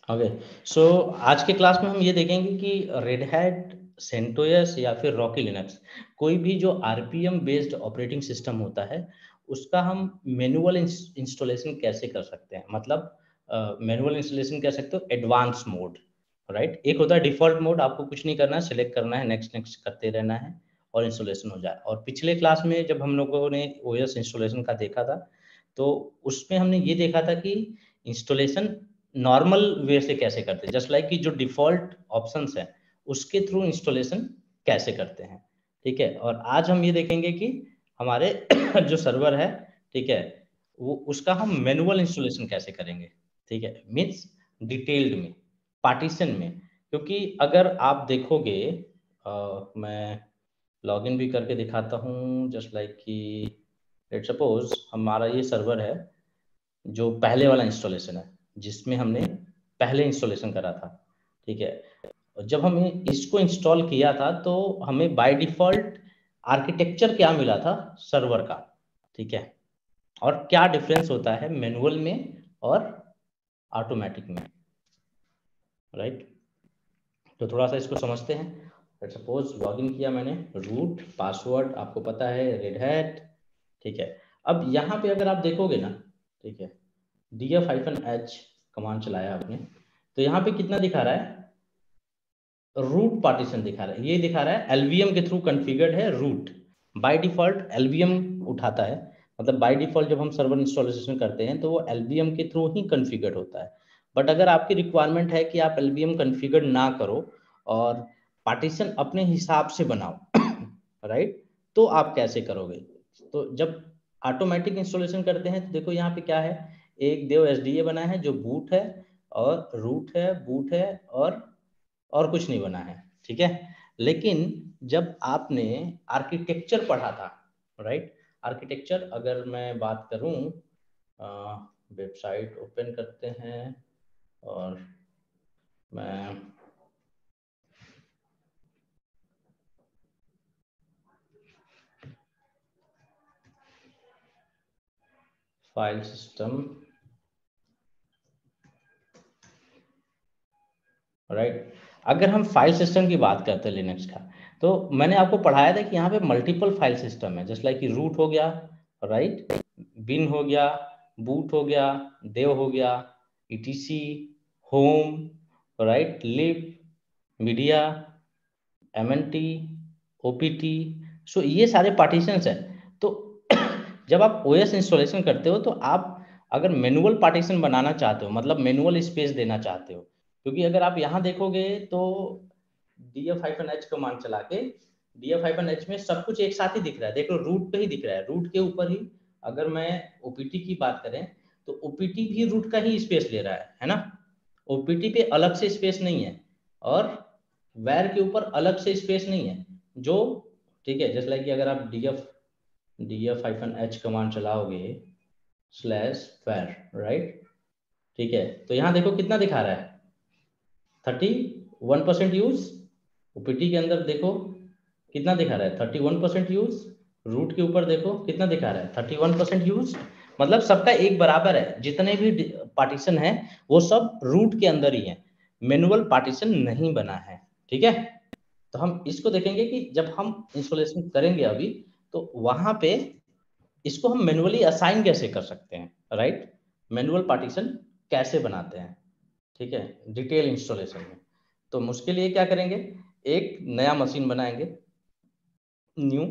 Okay, सो आज के class में हम ये देखेंगे कि रेड हैट, सेंटोस या फिर रॉकी लिनक्स, कोई भी जो आरपीएम बेस्ड ऑपरेटिंग सिस्टम होता है, उसका हम मैनुअल इंस्टॉलेशन कैसे कर सकते हैं। मतलब मैनुअल इंस्टॉलेशन कह सकते हो, एडवांस मोड, राइट। एक होता है डिफॉल्ट मोड, आपको कुछ नहीं करना है, सिलेक्ट करना है, नेक्स्ट नेक्स्ट करते रहना है और इंस्टॉलेशन हो जाए। और पिछले क्लास में जब हम लोगों ने ओएस इंस्टॉलेशन का देखा था, तो उसमें हमने ये देखा था कि इंस्टॉलेशन नॉर्मल वे से कैसे करते हैं, जस्ट लाइक कि जो डिफॉल्ट ऑप्शंस हैं उसके थ्रू इंस्टॉलेशन कैसे करते हैं। ठीक है, और आज हम ये देखेंगे कि हमारे जो सर्वर है, ठीक है, वो उसका हम मैनुअल इंस्टॉलेशन कैसे करेंगे। ठीक है, मीन्स डिटेल्ड में, पार्टीशन में। क्योंकि अगर आप देखोगे, मैं लॉगिन भी करके दिखाता हूँ, जस्ट लाइक कि लेट्स सपोज हमारा ये सर्वर है, जो पहले वाला इंस्टॉलेशन है जिसमें हमने पहले इंस्टॉलेशन करा था। ठीक है, जब हमने इसको इंस्टॉल किया था तो हमें बाय डिफॉल्ट आर्किटेक्चर क्या मिला था सर्वर का। ठीक है, और क्या डिफरेंस होता है मैनुअल में और ऑटोमेटिक में, राइट। तो थोड़ा सा इसको समझते हैं। लेट्स सपोज लॉगिन किया मैंने, रूट पासवर्ड आपको पता है, रेड हैट। ठीक है, अब यहाँ पे अगर आप देखोगे ना, ठीक है, df-h कमांड चलाया आपने, तो यहाँ पे कितना दिखा रहा है, रूट पार्टीशन दिखा रहा है। ये दिखा रहा है एलवीएम के थ्रू कॉन्फ़िगर्ड है रूट। बाय डिफॉल्ट एलवीएम उठाता है, मतलब बाय डिफॉल्ट जब हम सर्वर इंस्टॉलेशन करते हैं तो वो एलवीएम के थ्रू ही कॉन्फ़िगर्ड होता है। बट अगर आपकी रिक्वायरमेंट है कि आप एलवीएम कॉन्फ़िगर्ड ना करो और पार्टीशन अपने हिसाब से बनाओ, राइट, तो आप कैसे करोगे। तो जब ऑटोमेटिक इंस्टॉलेशन करते हैं तो देखो यहाँ पे क्या है, एक देव एसडीए बना है जो बूट है और रूट है, बूट है और कुछ नहीं बना है। ठीक है, लेकिन जब आपने आर्किटेक्चर पढ़ा था, राइट, आर्किटेक्चर अगर मैं बात करूं, वेबसाइट ओपन करते हैं और मैं फाइल सिस्टम, राइट, अगर हम फाइल सिस्टम की बात करते हैं लिनक्स का, तो मैंने आपको पढ़ाया था कि यहाँ पे मल्टीपल फाइल सिस्टम है, जस्ट लाइक कि रूट हो गया, राइट, बिन हो गया, बूट हो गया, देव हो गया, ईटीसी, होम, राइट, लिब, मीडिया, एमएनटी, ओपीटी। सो ये सारे पार्टीशंस हैं। तो जब आप ओएस इंस्टॉलेशन करते हो तो आप अगर मैनुअल पार्टीशन बनाना चाहते हो, मतलब मैनुअल स्पेस देना चाहते हो, क्योंकि अगर आप यहाँ देखोगे तो df-h कमांड चला के df-h में सब कुछ एक साथ ही दिख रहा है। देख लो रूट पे ही दिख रहा है, रूट के ऊपर ही। अगर मैं ओपीटी की बात करें तो ओपीटी भी रूट का ही स्पेस ले रहा है ना। ओपीटी पे अलग से स्पेस नहीं है और वैर के ऊपर अलग से स्पेस नहीं है जो, ठीक है, जैसे लाइक कि अगर आप df-h कमांड चलाओगे स्लैश वैर, राइट, ठीक है, तो यहाँ देखो कितना दिखा रहा है, 31% यूज। ओपीटी के अंदर देखो कितना दिखा रहा है, 31% यूज। रूट के ऊपर देखो कितना दिखा रहा है, 31% यूज। मतलब सबका एक बराबर है, जितने भी पार्टीशन है वो सब रूट के अंदर ही है, मैनुअल पार्टीशन नहीं बना है। ठीक है, तो हम इसको देखेंगे कि जब हम इंस्टॉलेशन करेंगे अभी, तो वहां पे इसको हम मैनुअली असाइन कैसे कर सकते हैं, राइट, मैनुअल पार्टीशन कैसे बनाते हैं। ठीक है, डिटेल इंस्टॉलेशन में तो उसके लिए क्या करेंगे, एक नया मशीन बनाएंगे, न्यू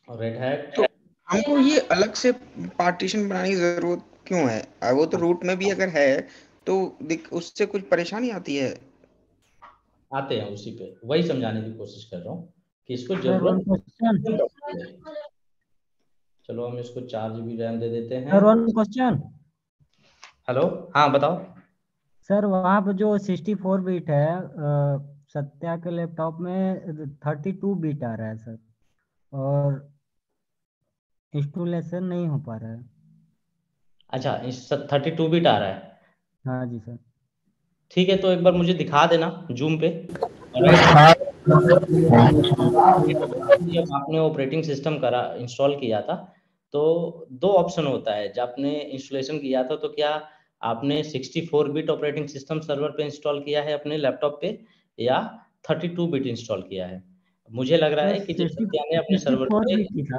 रेड हैट। तो हमको ये अलग से पार्टीशन बनाने की जरूरत क्यों है? वो तो रूट में भी अगर है तो उससे कुछ परेशानी आती है? आते हैं उसी पे, वही समझाने की कोशिश कर रहा हूँ कि इसको सर वन जरूरत क्वेश्चन। है। चलो हम इसको 4 GB रैम दे देते हैं। Sir one question. हेलो, हाँ बताओ। सर वहाँ पे जो 64 बिट है, सत्या के लैपटॉप में 32 बिट आ रहा है सर, और इंस्टॉलेशन नहीं हो पा रहा है। अच्छा, इस 32 बिट आ रहा है। हाँ जी सर। ठीक है, तो एक बार मुझे दिखा देना जूम पे। राइट, जब आपने ऑपरेटिंग सिस्टम करा इंस्टॉल किया था तो दो ऑप्शन होता है। जब आपने इंस्टॉलेशन किया था तो क्या आपने 64 बिट ऑपरेटिंग सिस्टम सर्वर पे इंस्टॉल किया है अपने लैपटॉप पे, या 32 बिट इंस्टॉल किया है? मुझे लग रहा सर है कि जब सत्या ने अपने सर्वर 64 पे, बिट ही था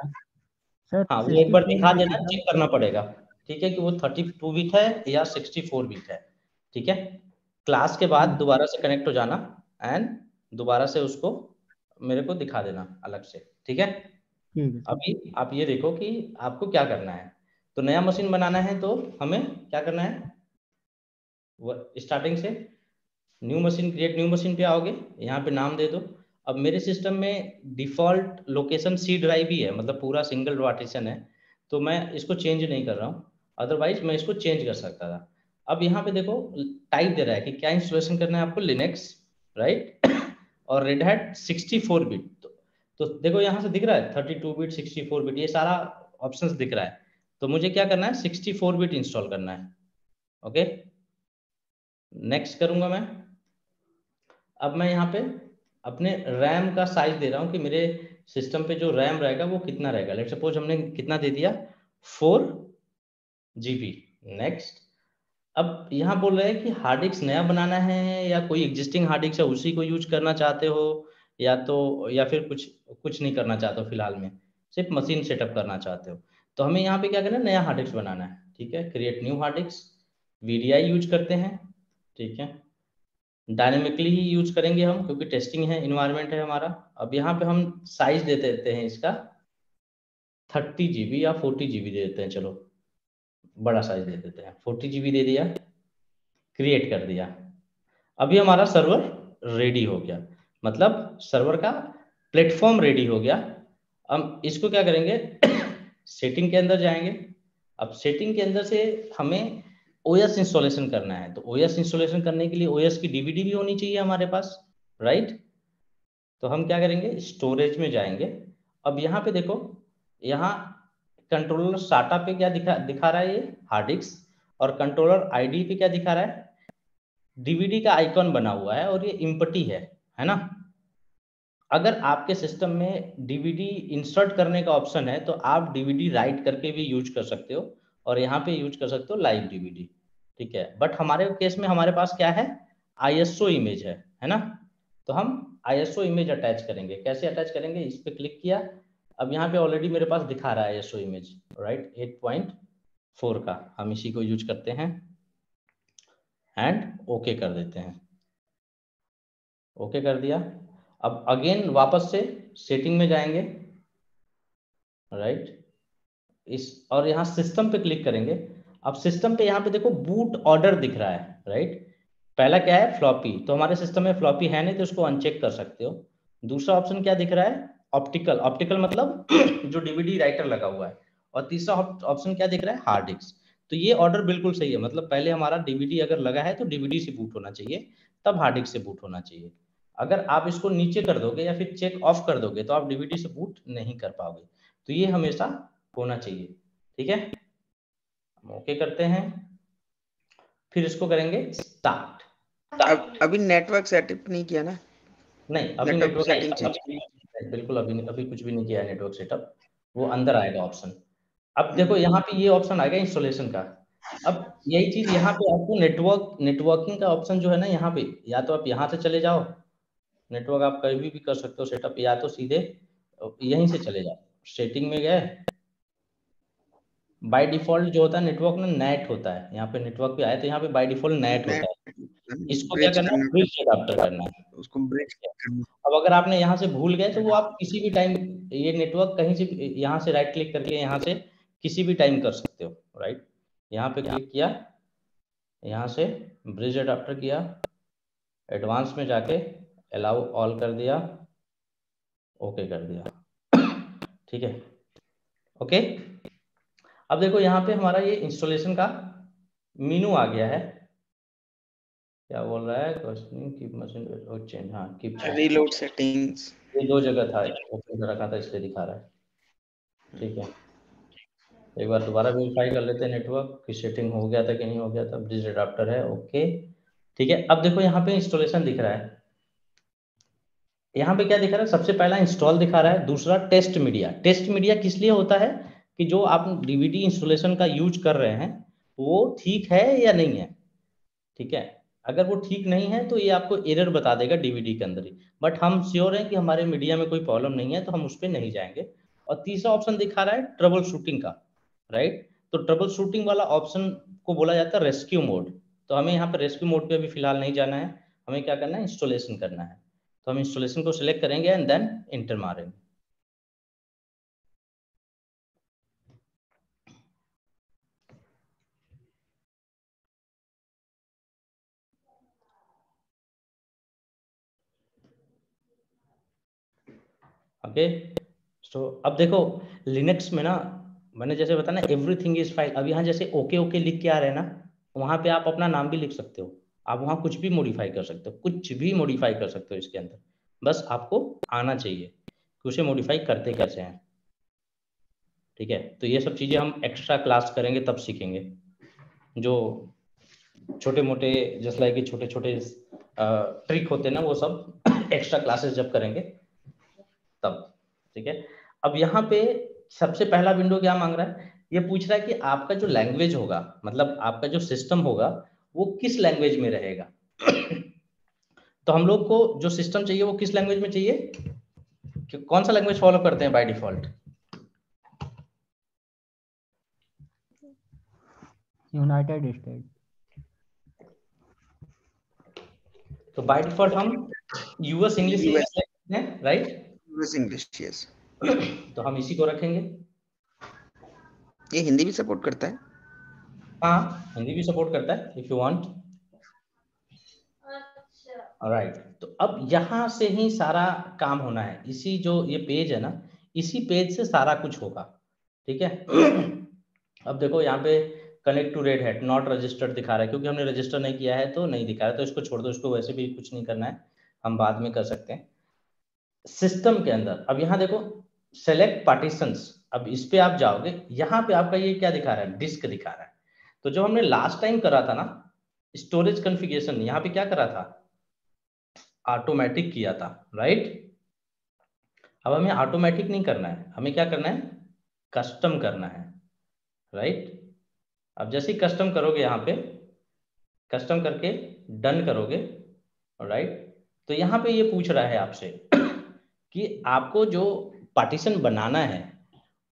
सर, हाँ वो एक बार 64 दिखा बिट ही देना, था। चेक करना पड़ेगा, ठीक है, कि वो 32 बिट है या 64 बिट है, ठीक है। क्लास के बाद दोबारा से कनेक्ट हो जाना एंड दोबारा से उसको मेरे को दिखा देना अलग से, ठीक है। ठीक है सर। अभी आप ये देखो कि आपको क्या करना है। तो नया मशीन बनाना है तो हमें क्या करना है, स्टार्टिंग से new machine, create new machine पे आओगे, यहाँ पे नाम दे दो। अब मेरे सिस्टम में डिफॉल्ट लोकेशन सी ड्राइव ही है, मतलब पूरा सिंगल पार्टीशन है, तो मैं इसको चेंज नहीं कर रहा हूँ, अदरवाइज मैं इसको चेंज कर सकता था। अब यहाँ पे देखो टाइप दे रहा है कि क्या इंस्टॉलेशन करना है आपको, लिनक्स, राइट, और रेड हैट 64 बिट। तो देखो यहाँ से दिख रहा है 32 बिट 64 बिट, ये सारा ऑप्शंस दिख रहा है। तो मुझे क्या करना है, 64 बिट इंस्टॉल करना है, ओके। नेक्स्ट करूंगा मैं। अब मैं यहाँ पे अपने रैम का साइज दे रहा हूँ कि मेरे सिस्टम पे जो रैम रहेगा वो कितना रहेगा। लेट सपोज हमने कितना दे दिया, 4 GB। नेक्स्ट। अब यहाँ बोल रहे हैं कि हार्ड डिस्क नया बनाना है या कोई एग्जिस्टिंग हार्ड डिस्क है उसी को यूज करना चाहते हो, या फिर कुछ कुछ नहीं करना चाहते हो फिलहाल में, सिर्फ मशीन सेटअप करना चाहते हो। तो हमें यहाँ पे क्या करना है, नया हार्ड डिस्क बनाना है, ठीक है। Create new hard disk, VDI use करते हैं, ठीक है। डायनेमिकली ही यूज करेंगे हम क्योंकि टेस्टिंग है, इन्वायरमेंट है हमारा। अब यहाँ पे हम साइज दे देते हैं इसका 30 GB या 40 GB दे देते हैं, चलो बड़ा साइज दे देते हैं, 40 GB दे दिया, क्रिएट कर दिया। अभी हमारा सर्वर रेडी हो गया, मतलब सर्वर का प्लेटफॉर्म रेडी हो गया। हम इसको क्या करेंगे, सेटिंग के अंदर जाएंगे। अब सेटिंग के अंदर से हमें OS इंस्टॉलेशन करना है, तो OS इंस्टॉलेशन करने के लिए OS की DVD भी होनी चाहिए हमारे पास, राइट। तो हम क्या करेंगे, स्टोरेज में जाएंगे। अब यहाँ पे देखो, यहाँ कंट्रोलर SATA पे क्या दिखा रहा है, ये हार्ड डिस्क, और कंट्रोलर ID पे क्या दिखा रहा है, DVD का आइकॉन बना हुआ है और ये इम्पटी है ना। अगर आपके सिस्टम में DVD इंसर्ट करने का ऑप्शन है तो आप DVD राइट करके भी यूज कर सकते हो, और यहाँ पे यूज कर सकते हो लाइव DVD, ठीक है। बट हमारे केस में हमारे पास क्या है, ISO इमेज है ना। तो हम ISO इमेज अटैच करेंगे। कैसे अटैच करेंगे, इस पे क्लिक किया। अब यहाँ पे ऑलरेडी मेरे पास दिखा रहा है ISO इमेज, राइट, 8.4 का, हम इसी को यूज करते हैं एंड ओके कर देते हैं। ओके कर दिया। अब अगेन वापस से सेटिंग में जाएंगे, राइट, इस और यहाँ सिस्टम पे क्लिक करेंगे। अब सिस्टम पे यहाँ पे देखो बूट ऑर्डर दिख रहा है, राइट। पहला क्या है, फ्लॉपी, तो हमारे सिस्टम में फ्लॉपी है नहीं तो उसको अनचेक कर सकते हो। दूसरा ऑप्शन क्या दिख रहा है, ऑप्टिकल, ऑप्टिकल मतलब जो DVD राइटर लगा हुआ है। और तीसरा ऑप्शन क्या दिख रहा है, हार्ड डिस्क। तो ये ऑर्डर बिल्कुल सही है, मतलब पहले हमारा DVD अगर लगा है तो DVD से बूट होना चाहिए, तब हार्ड डिस्क से बूट होना चाहिए। अगर आप इसको नीचे कर दोगे या फिर चेक ऑफ कर दोगे तो आप DVD से बूट नहीं कर पाओगे। तो ये हमेशा होना चाहिए, ठीक है। हम ओके करते हैं, फिर इसको करेंगे स्टार्ट। अभी नेटवर्क सेटअप नहीं किया ना, नहीं अभी नेटवर्क नेटवर्क सेटिंग चेंज की। बिल्कुल अभी अभी कुछ भी नहीं किया है नेटवर्क सेटअप, वो अंदर आएगा ऑप्शन। अब देखो यहाँ पे ये ऑप्शन आ गया इंस्टॉलेशन का। अब यही चीज यहाँ पे आपको नेटवर्किंग का ऑप्शन जो है ना, यहाँ पे या तो आप यहाँ से चले जाओ, नेटवर्क आप कहीं भी कर सकते हो सेटअप, या तो सीधे यहीं से चले जाओ, सेटिंग में गए। बाय डिफॉल्ट जो होता है नेटवर्क में नेट होता है, यहाँ पे नेटवर्क पे आए तो यहाँ पे बाय डिफॉल्ट नेट होता है। इसको क्या ब्रिज करना है, करना, ब्रिज अडाप्टर करना है। उसको ब्रिज करना। अब अगर आपने यहाँ से भूल गए तो वो आप किसी भी टाइम ये नेटवर्क कहीं से यहाँ से राइट क्लिक करके यहाँ से किसी भी टाइम कर सकते हो, राइट। यहाँ पे क्लिक किया, यहाँ से ब्रिज अडाप्टर किया, एडवांस में जाके अलाउ ऑल कर दिया, ओके कर दिया, ठीक है, ओके। अब देखो यहाँ पे हमारा ये इंस्टॉलेशन का मेनू आ गया है। क्या बोल रहा है, क्वेश्चनिंग कीप मशीन चेंज, हाँ कीप चेंज, रीलोड सेटिंग्स, ये दो जगह था ओपन कर रखा था इसलिए दिखा रहा है, ठीक है। एक बार दोबारा वेरीफाई कर लेते हैं नेटवर्क की सेटिंग हो गया था कि नहीं हो गया था। ब्रिज अडाप्टर है, ओके, ठीक है। अब देखो यहाँ पे इंस्टॉलेशन दिख रहा है, यहाँ पे क्या दिखा रहा है, सबसे पहला इंस्टॉल दिखा रहा है, दूसरा टेस्ट मीडिया। टेस्ट मीडिया किस लिए होता है, कि जो आप डीवीडी इंस्टॉलेशन का यूज कर रहे हैं वो ठीक है या नहीं है। ठीक है, अगर वो ठीक नहीं है तो ये आपको एरर बता देगा डीवीडी के अंदर ही, बट हम श्योर हैं कि हमारे मीडिया में कोई प्रॉब्लम नहीं है तो हम उस पर नहीं जाएंगे। और तीसरा ऑप्शन दिखा रहा है ट्रबल शूटिंग का, राइट। तो ट्रबल शूटिंग वाला ऑप्शन को बोला जाता है रेस्क्यू मोड। तो हमें यहाँ पर रेस्क्यू मोड पे अभी फिलहाल नहीं जाना है, हमें क्या करना है, इंस्टॉलेशन करना है। तो हम इंस्टॉलेशन को सिलेक्ट करेंगे एंड देन इंटर मारेंगे। ओके, तो अब देखो लिनक्स में ना मैंने जैसे बताया ना एवरीथिंग इज फाइल। अब यहाँ जैसे ओके ओके लिख के आ रहे हैं ना, वहाँ पे आप अपना नाम भी लिख सकते हो, आप वहाँ कुछ भी मॉडिफाई कर सकते हो, कुछ भी मॉडिफाई कर सकते हो इसके अंदर, बस आपको आना चाहिए कि उसे मॉडिफाई करते कैसे हैं। ठीक है, तो ये सब चीज़ें हम एक्स्ट्रा क्लास करेंगे तब सीखेंगे, जो छोटे मोटे जस्ट लाइक छोटे छोटे ट्रिक होते हैं ना, वो सब एक्स्ट्रा क्लासेस जब करेंगे तब। ठीक है, अब यहाँ पे सबसे पहला विंडो क्या मांग रहा है, ये पूछ रहा है कि आपका जो लैंग्वेज होगा, मतलब आपका जो सिस्टम होगा वो किस लैंग्वेज में रहेगा। तो हम लोग को जो सिस्टम चाहिए वो किस लैंग्वेज में चाहिए, कि कौन सा लैंग्वेज फॉलो करते हैं बाय डिफॉल्ट। United state. तो बाय डिफॉल्ट हम यूएस इंग्लिश हैं, राइट। US English, yes. तो हम इसी को रखेंगे। ये हिंदी भी सपोर्ट करता है? हाँ, हिंदी भी सपोर्ट करता है इफ यू वांट। राइट, तो अब यहाँ से ही सारा काम होना है, इसी जो ये पेज है ना, इसी पेज से सारा कुछ होगा। ठीक है। अब देखो यहाँ पे connect to Red Hat not registered दिखा रहा है, क्योंकि हमने रजिस्टर नहीं किया है तो नहीं दिखा रहा है, तो इसको छोड़ दो, इसको वैसे भी कुछ नहीं करना है, हम बाद में कर सकते हैं। सिस्टम के अंदर अब यहाँ देखो सेलेक्ट पार्टीशंस, अब इस पे आप जाओगे, यहाँ पे आपका ये क्या दिखा रहा है, डिस्क दिखा रहा है। तो जो हमने लास्ट टाइम करा था ना स्टोरेज कॉन्फ़िगरेशन, यहाँ पे क्या करा था, ऑटोमेटिक किया था, राइट। अब हमें ऑटोमेटिक नहीं करना है, हमें क्या करना है, कस्टम करना है, राइट। अब जैसे ही कस्टम करोगे, यहाँ पे कस्टम करके डन करोगे, राइट। तो यहाँ पे ये पूछ रहा है आपसे कि आपको जो पार्टीशन बनाना है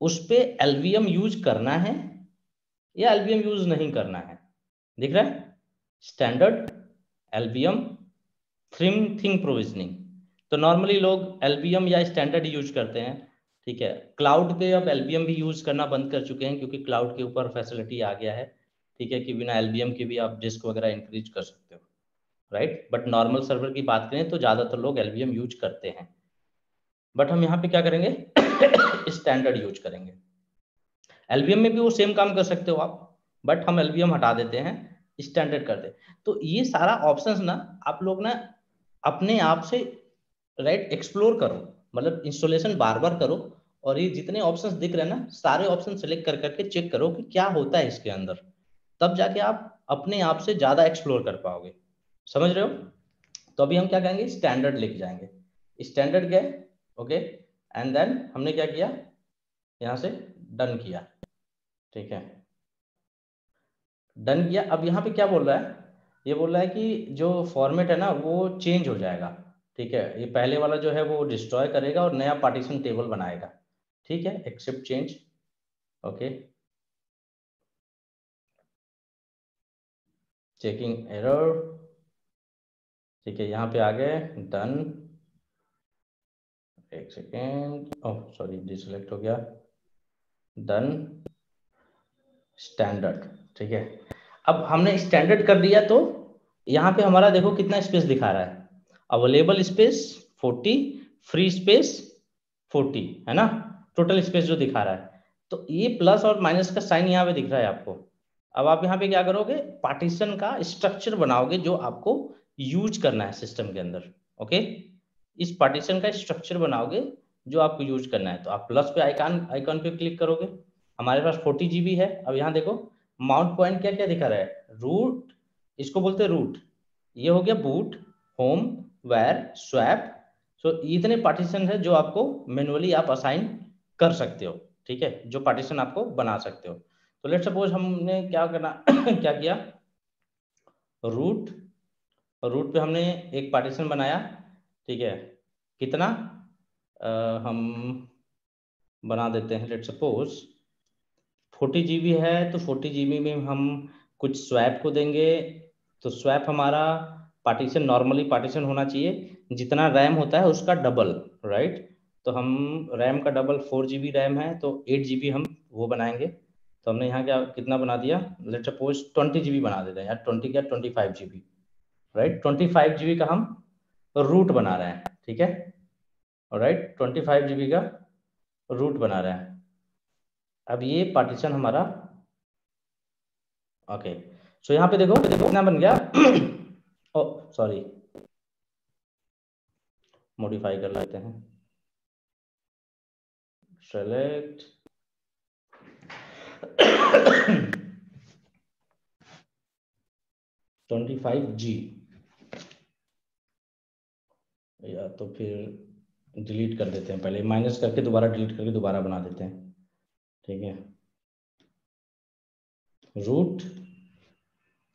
उस पे एलवीएम यूज करना है या एलवीएम यूज नहीं करना है। दिख रहा है, स्टैंडर्ड एलवीएम थ्रीम थिंग प्रोविजनिंग। तो नॉर्मली लोग एलवीएम या स्टैंडर्ड यूज करते हैं। ठीक है, क्लाउड पे अब एलवीएम भी यूज करना बंद कर चुके हैं, क्योंकि क्लाउड के ऊपर फैसिलिटी आ गया है। ठीक है, कि बिना एलवीएम के भी आप डिस्क वगैरह इंक्रीज कर सकते हो, राइट। बट नॉर्मल सर्वर की बात करें तो ज्यादातर लोग एलवीएम यूज करते हैं, बट हम यहाँ पे क्या करेंगे, स्टैंडर्ड यूज करेंगे। एलवीएम में भी वो सेम काम कर सकते हो आप, बट हम एलवीएम हटा देते हैं, स्टैंडर्ड कर दे। तो ये सारा ऑप्शंस ना आप लोग ना अपने आप से राइट एक्सप्लोर करो, मतलब इंस्टॉलेशन बार बार करो, और ये जितने ऑप्शंस दिख रहे हैं ना सारे ऑप्शन सेलेक्ट कर करके चेक करो कि क्या होता है इसके अंदर, तब जाके आप अपने आप से ज्यादा एक्सप्लोर कर पाओगे। समझ रहे हो। तो अभी हम क्या करेंगे, स्टैंडर्ड लेके जाएंगे, स्टैंडर्ड गए, ओके, एंड देन हमने क्या किया, यहाँ से डन किया। ठीक है, डन किया। अब यहाँ पे क्या बोल रहा है, ये बोल रहा है कि जो फॉर्मेट है ना वो चेंज हो जाएगा। ठीक है, ये पहले वाला जो है वो डिस्ट्रॉय करेगा और नया पार्टीशन टेबल बनाएगा। ठीक है, accept change, okay, checking error. ठीक है, यहाँ पे आ गए, डन, एक सेकेंड, ओह सॉरी डिसलेक्ट हो गया, डन, स्टैंडर्ड। ठीक है, अब हमने स्टैंडर्ड कर दिया तो यहाँ पे हमारा देखो कितना स्पेस दिखा रहा है, अवेलेबल स्पेस 40, फ्री स्पेस 40 है ना, टोटल स्पेस जो दिखा रहा है। तो ये प्लस और माइनस का साइन यहाँ पे दिख रहा है आपको। अब आप यहाँ पे क्या करोगे, पार्टीशन का स्ट्रक्चर बनाओगे जो आपको यूज करना है सिस्टम के अंदर। ओके, इस पार्टीशन का स्ट्रक्चर बनाओगे जो आपको यूज करना है। तो आप प्लस पे आइकन आइकन पे क्लिक करोगे, हमारे पास 40 GB है। अब यहाँ देखो माउंट पॉइंट क्या क्या दिखा रहा है, रूट, इसको बोलते हैं रूट, ये हो गया बूट, होम, वेयर, स्वैप। सो इतने पार्टीशन है जो आपको मैनुअली आप असाइन कर सकते हो। ठीक है, जो पार्टीशन आपको बना सकते हो। तो लेट्स सपोज हमने क्या करना क्या किया, रूट पे हमने एक पार्टीशन बनाया, ठीक है, कितना हम बना देते हैं, लेट्स सपोज 40 GB है, तो 40 GB में हम कुछ स्वैप को देंगे। तो स्वैप हमारा पार्टीशन नॉर्मली पार्टीशन होना चाहिए जितना रैम होता है उसका डबल, राइट। तो हम रैम का डबल 4 GB रैम है तो 8 GB हम वो बनाएंगे। तो हमने यहाँ क्या कितना बना दिया, लेट्स सपोज 20 GB बना देते हैं यार, 20 क्या 25 GB, राइट। 25 GB का हम रूट बना रहे हैं, ठीक है, राइट। 25 GB का रूट बना रहे हैं। अब ये पार्टीशन हमारा, ओके, सो यहाँ पे देखो कितना बन गया ओ सॉरी, मॉडिफाई कर लेते हैं, सेलेक्ट 25G, या तो फिर डिलीट कर देते हैं, पहले माइनस करके दोबारा डिलीट करके दोबारा बना देते हैं, ठीक है। रूट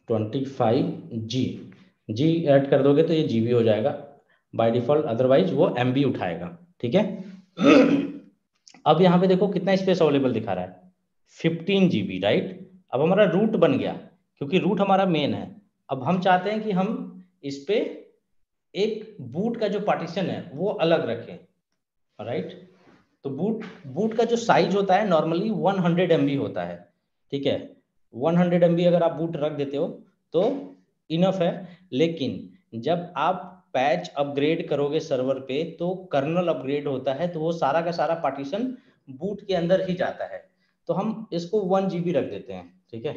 25G, जी ऐड कर दोगे तो ये GB हो जाएगा बाय डिफॉल्ट, अदरवाइज वो MB उठाएगा, ठीक है। अब यहाँ पे देखो कितना स्पेस अवेलेबल दिखा रहा है, 15 GB, राइट। अब हमारा रूट बन गया, क्योंकि रूट हमारा मेन है। अब हम चाहते हैं कि हम इस पे एक बूट का जो पार्टीशन है वो अलग रखें, राइट। तो बूट का जो साइज होता है नॉर्मली 100 MB होता है, ठीक है। 100 MB अगर आप बूट रख देते हो तो इनफ है, लेकिन जब आप पैच अपग्रेड करोगे सर्वर पे तो कर्नल अपग्रेड होता है, तो वो सारा का सारा पार्टीशन बूट के अंदर ही जाता है। तो हम इसको 1 GB रख देते हैं, ठीक है,